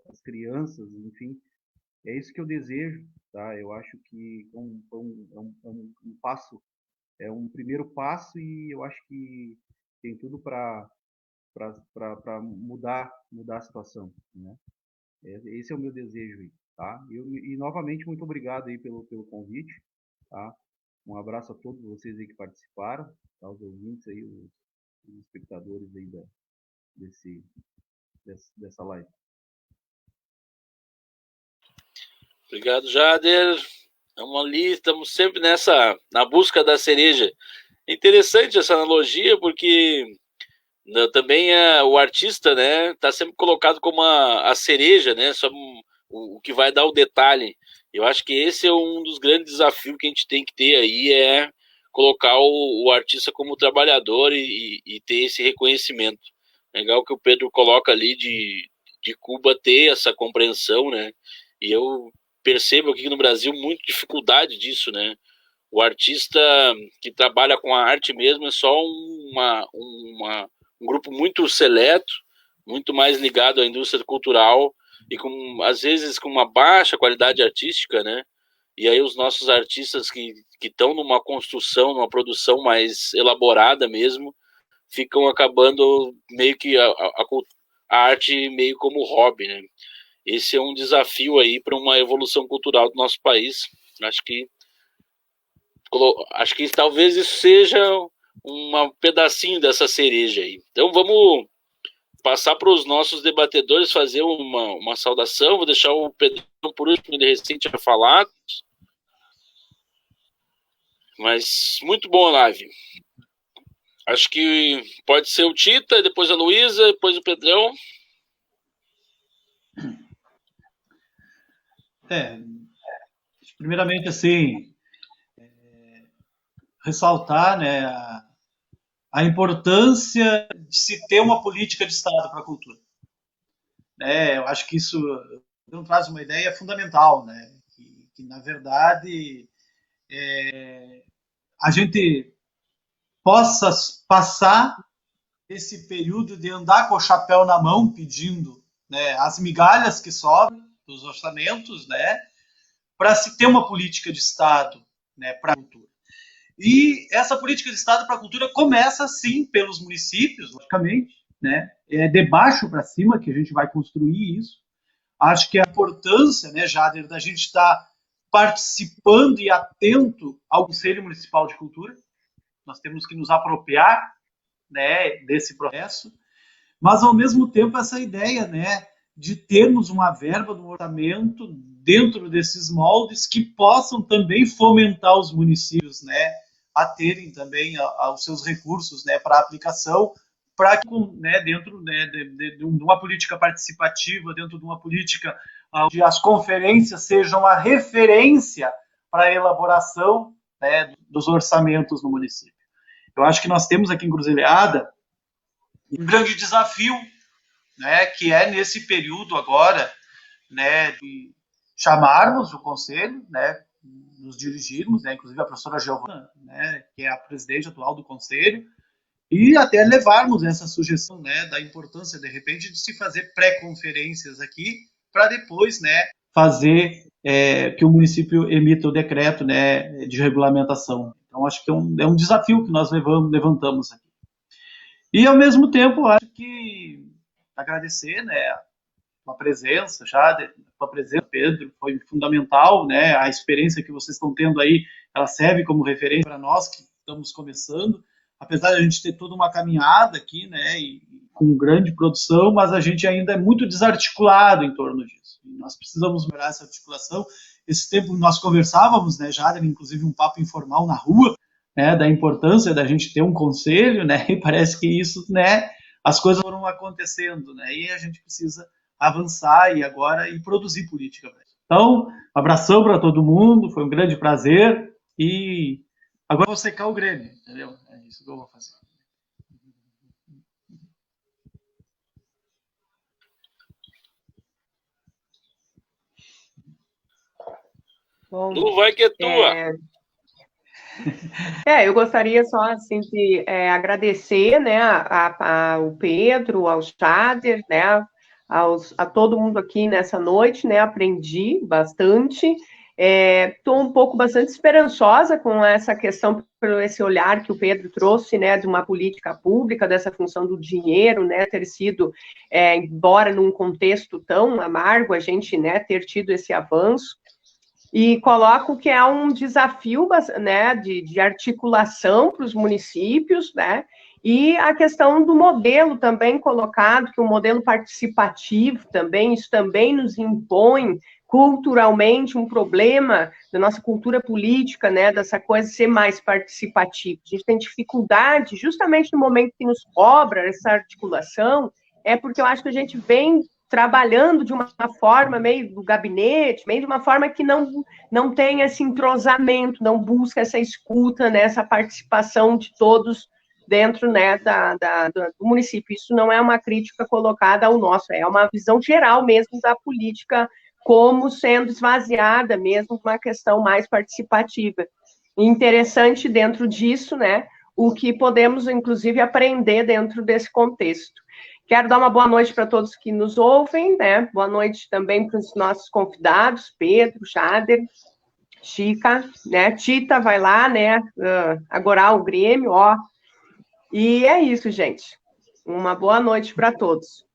as crianças, enfim, é isso que eu desejo, tá? Eu acho que é um passo, é um primeiro passo, e eu acho que tem tudo para mudar a situação, né? Esse é o meu desejo aí, tá? E novamente, muito obrigado aí pelo convite, tá? Um abraço a todos vocês aí que participaram, tá? Os ouvintes aí, os espectadores aí dessa live. Obrigado, Jader. Estamos sempre na busca da cereja. É interessante essa analogia, porque também o artista, né, está sempre colocado como a cereja, né, só o que vai dar o detalhe. Eu acho que esse é um dos grandes desafios que a gente tem que ter aí, é colocar o artista como trabalhador e ter esse reconhecimento. Legal que o Pedro coloca ali de Cuba ter essa compreensão, né, e eu percebo aqui no Brasil muita dificuldade disso, né. O artista que trabalha com a arte mesmo é só um grupo muito seleto, muito mais ligado à indústria cultural e às vezes com uma baixa qualidade artística, né? E aí os nossos artistas que estão numa construção, numa produção mais elaborada mesmo, ficam acabando meio que a arte meio como hobby, né? Esse é um desafio aí para uma evolução cultural do nosso país. Acho que talvez isso seja um pedacinho dessa cereja aí. Então vamos passar para os nossos debatedores fazer uma saudação. Vou deixar o Pedro por último, ele recente tinha falado. Mas muito bom a live. Acho que pode ser o Tita, depois a Luísa, depois o Pedrão. Primeiramente, assim, ressaltar, né, a importância de se ter uma política de Estado para a cultura. Eu acho que isso traz uma ideia fundamental, né, que na verdade a gente possa passar esse período de andar com o chapéu na mão pedindo, né, as migalhas que sobram dos orçamentos, né, para se ter uma política de Estado, né, para a cultura. E essa política de Estado para a cultura começa, sim, pelos municípios, logicamente, né? É de baixo para cima que a gente vai construir isso. Acho que a importância, né, Jader, da gente estar participando e atento ao Conselho Municipal de Cultura. Nós temos que nos apropriar, né, desse processo, mas, ao mesmo tempo, essa ideia, né, de termos uma verba do orçamento dentro desses moldes que possam também fomentar os municípios, né, a terem também os seus recursos, né, para aplicação, para que, né, dentro, né, de uma política participativa, dentro de uma política onde as conferências sejam a referência para a elaboração, né, dos orçamentos no município. Eu acho que nós temos aqui em Encruzilhada um grande desafio, né, que é nesse período agora, né, de chamarmos o conselho, né, nos dirigirmos, né, inclusive a professora Giovana, né, que é a presidente atual do conselho, e até levarmos essa sugestão, né, da importância, de repente, de se fazer pré-conferências aqui, para depois, né, fazer que o município emita o decreto, né, de regulamentação. Então, acho que é um desafio que nós levantamos aqui. E, ao mesmo tempo, acho que agradecer, né, a presença, a presença do Pedro, foi fundamental, né, a experiência que vocês estão tendo aí, ela serve como referência para nós que estamos começando, apesar de a gente ter toda uma caminhada aqui, né, e com grande produção, mas a gente ainda é muito desarticulado em torno disso. E nós precisamos melhorar essa articulação. Esse tempo nós conversávamos, né, já inclusive um papo informal na rua, né, da importância da gente ter um conselho, né, e parece que isso, né, as coisas foram acontecendo, né, e a gente precisa avançar e produzir política. Então, abração para todo mundo, foi um grande prazer, e agora vou secar o Grêmio, entendeu? isso que eu vou fazer. Bom, Tu vai que é tua. Eu gostaria só assim de agradecer, né, ao Pedro, ao Jader, né, a todo mundo aqui nessa noite, né, aprendi bastante. Estou um pouco bastante esperançosa com essa questão, pelo esse olhar que o Pedro trouxe, né, de uma política pública, dessa função do dinheiro, né, ter sido, embora num contexto tão amargo, a gente, né, ter tido esse avanço. E coloco que é um desafio, né, de articulação para os municípios, né, e a questão do modelo também colocado, que o modelo participativo também, isso também nos impõe culturalmente um problema da nossa cultura política, né, dessa coisa de ser mais participativa. A gente tem dificuldade, justamente no momento que nos cobra essa articulação, porque eu acho que a gente vem trabalhando de uma forma meio do gabinete, meio de uma forma que não tem esse entrosamento, não busca essa escuta, né, essa participação de todos dentro, né, do município. Isso não é uma crítica colocada ao nosso, é uma visão geral mesmo da política como sendo esvaziada mesmo, uma questão mais participativa. E interessante dentro disso, né, o que podemos, inclusive, aprender dentro desse contexto. Quero dar uma boa noite para todos que nos ouvem, né? Boa noite também para os nossos convidados, Pedro, Jader, Chica, né? Tita vai lá, né? Agorar o Grêmio, ó. E é isso, gente. Uma boa noite para todos.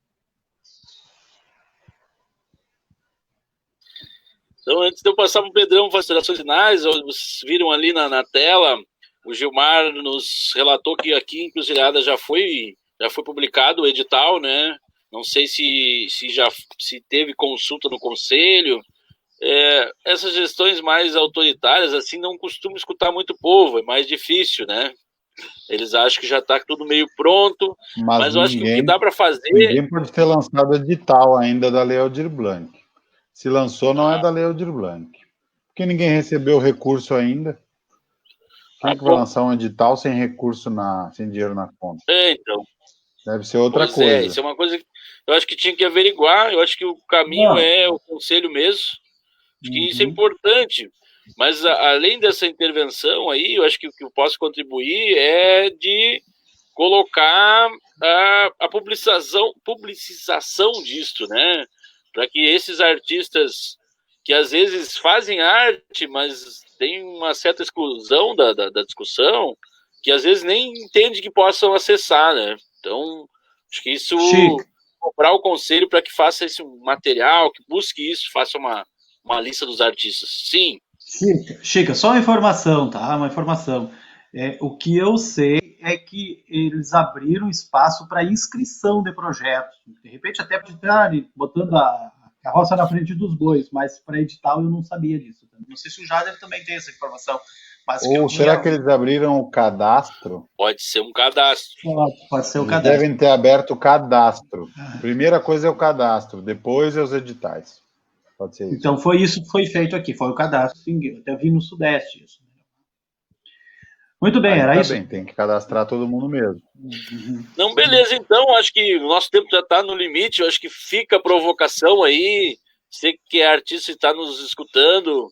Então, antes de eu passar para o Pedrão para as considerações finais, vocês viram ali na tela, o Gilmar nos relatou que aqui em Encruzilhada já foi publicado o edital, né? Não sei se teve consulta no conselho. Essas gestões mais autoritárias, assim, não costumam escutar muito o povo, é mais difícil, né? Eles acham que já está tudo meio pronto, mas eu acho que o que dá para fazer... Ninguém pode ter lançado edital ainda da Lei Aldir Blanc. Se lançou, não é da Lei Aldir Blanc. Porque ninguém recebeu o recurso ainda. Quem que vai lançar um edital sem recurso, sem dinheiro na conta? Então. Deve ser outra coisa. Isso é uma coisa que eu acho que tinha que averiguar. Eu acho que o caminho é o conselho mesmo. Acho que isso é importante. Mas além dessa intervenção aí, eu acho que o que eu posso contribuir é de colocar a publicização disto, né? Para que esses artistas que às vezes fazem arte, mas tem uma certa exclusão da discussão, que às vezes nem entende que possam acessar, né? Então, acho que isso, cobrar o conselho para que faça esse material, que busque isso, faça uma lista dos artistas. Sim. Chica, só uma informação, tá? Uma informação. O que eu sei é que eles abriram espaço para inscrição de projetos. De repente, até pode estar botando a carroça na frente dos bois, mas para edital eu não sabia disso. Não sei se o Jader também tem essa informação. Mas ou será que eles abriram o cadastro? Pode ser um cadastro. Pode ser o eles cadastro. Devem ter aberto o cadastro. Primeira coisa é o cadastro, depois é os editais. Pode ser isso. Então foi isso que foi feito aqui, foi o cadastro. Eu até vi no Sudeste isso. Muito bem, era isso. Bem, tem que cadastrar todo mundo mesmo. Não, beleza, então, acho que o nosso tempo já está no limite, eu acho que fica a provocação aí, você que é artista e está nos escutando,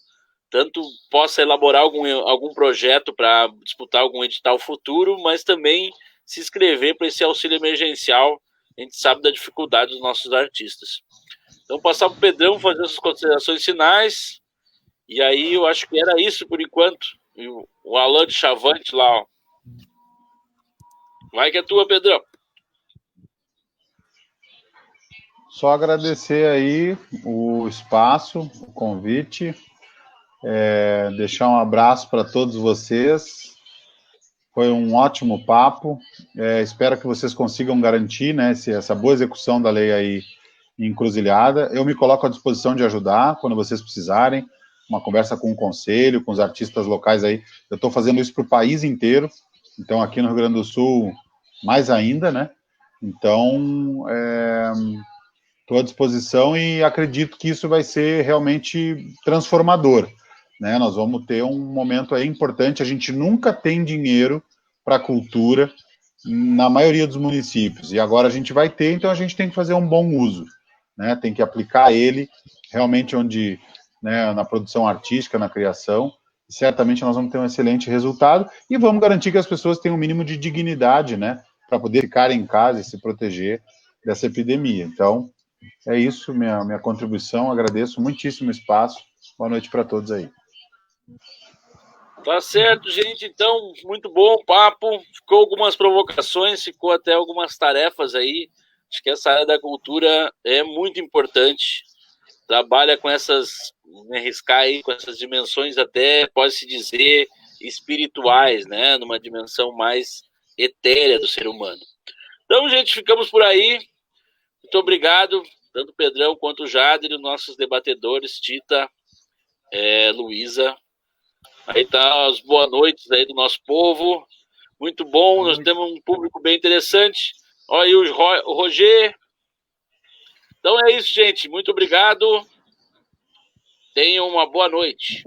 tanto possa elaborar algum projeto para disputar algum edital futuro, mas também se inscrever para esse auxílio emergencial, a gente sabe da dificuldade dos nossos artistas. Então, passar para o Pedrão fazer as considerações finais, e aí eu acho que era isso por enquanto. E o Alain de Chavante lá, ó. Vai que é tua, Pedrão. Só agradecer aí o espaço, o convite, deixar um abraço para todos vocês. Foi um ótimo papo. Espero que vocês consigam garantir, né, essa boa execução da lei aí em Encruzilhada. Eu me coloco à disposição de ajudar quando vocês precisarem. Uma conversa com o conselho, com os artistas locais aí. Eu estou fazendo isso para o país inteiro, então aqui no Rio Grande do Sul, mais ainda, né? Então, estou à disposição e acredito que isso vai ser realmente transformador, né? Nós vamos ter um momento aí importante, a gente nunca tem dinheiro para a cultura na maioria dos municípios. E agora a gente vai ter, então a gente tem que fazer um bom uso, né? Tem que aplicar ele realmente onde, né, na produção artística, na criação. Certamente nós vamos ter um excelente resultado e vamos garantir que as pessoas tenham um mínimo de dignidade, né, para poder ficar em casa e se proteger dessa epidemia. Então, é isso, minha contribuição. Agradeço muitíssimo o espaço. Boa noite para todos aí. Tá certo, gente. Então, muito bom o papo. Ficou algumas provocações, ficou até algumas tarefas aí. Acho que essa área da cultura é muito importante. Trabalha com essas, me arriscar aí, com essas dimensões até, pode-se dizer, espirituais, né? Numa dimensão mais etérea do ser humano. Então, gente, ficamos por aí. Muito obrigado, tanto o Pedrão quanto o Jader, os nossos debatedores, Tita, Luísa. Aí tá as boas noites aí do nosso povo. Muito bom, nós temos um público bem interessante. Olha aí o Roger. Então é isso, gente. Muito obrigado. Tenham uma boa noite.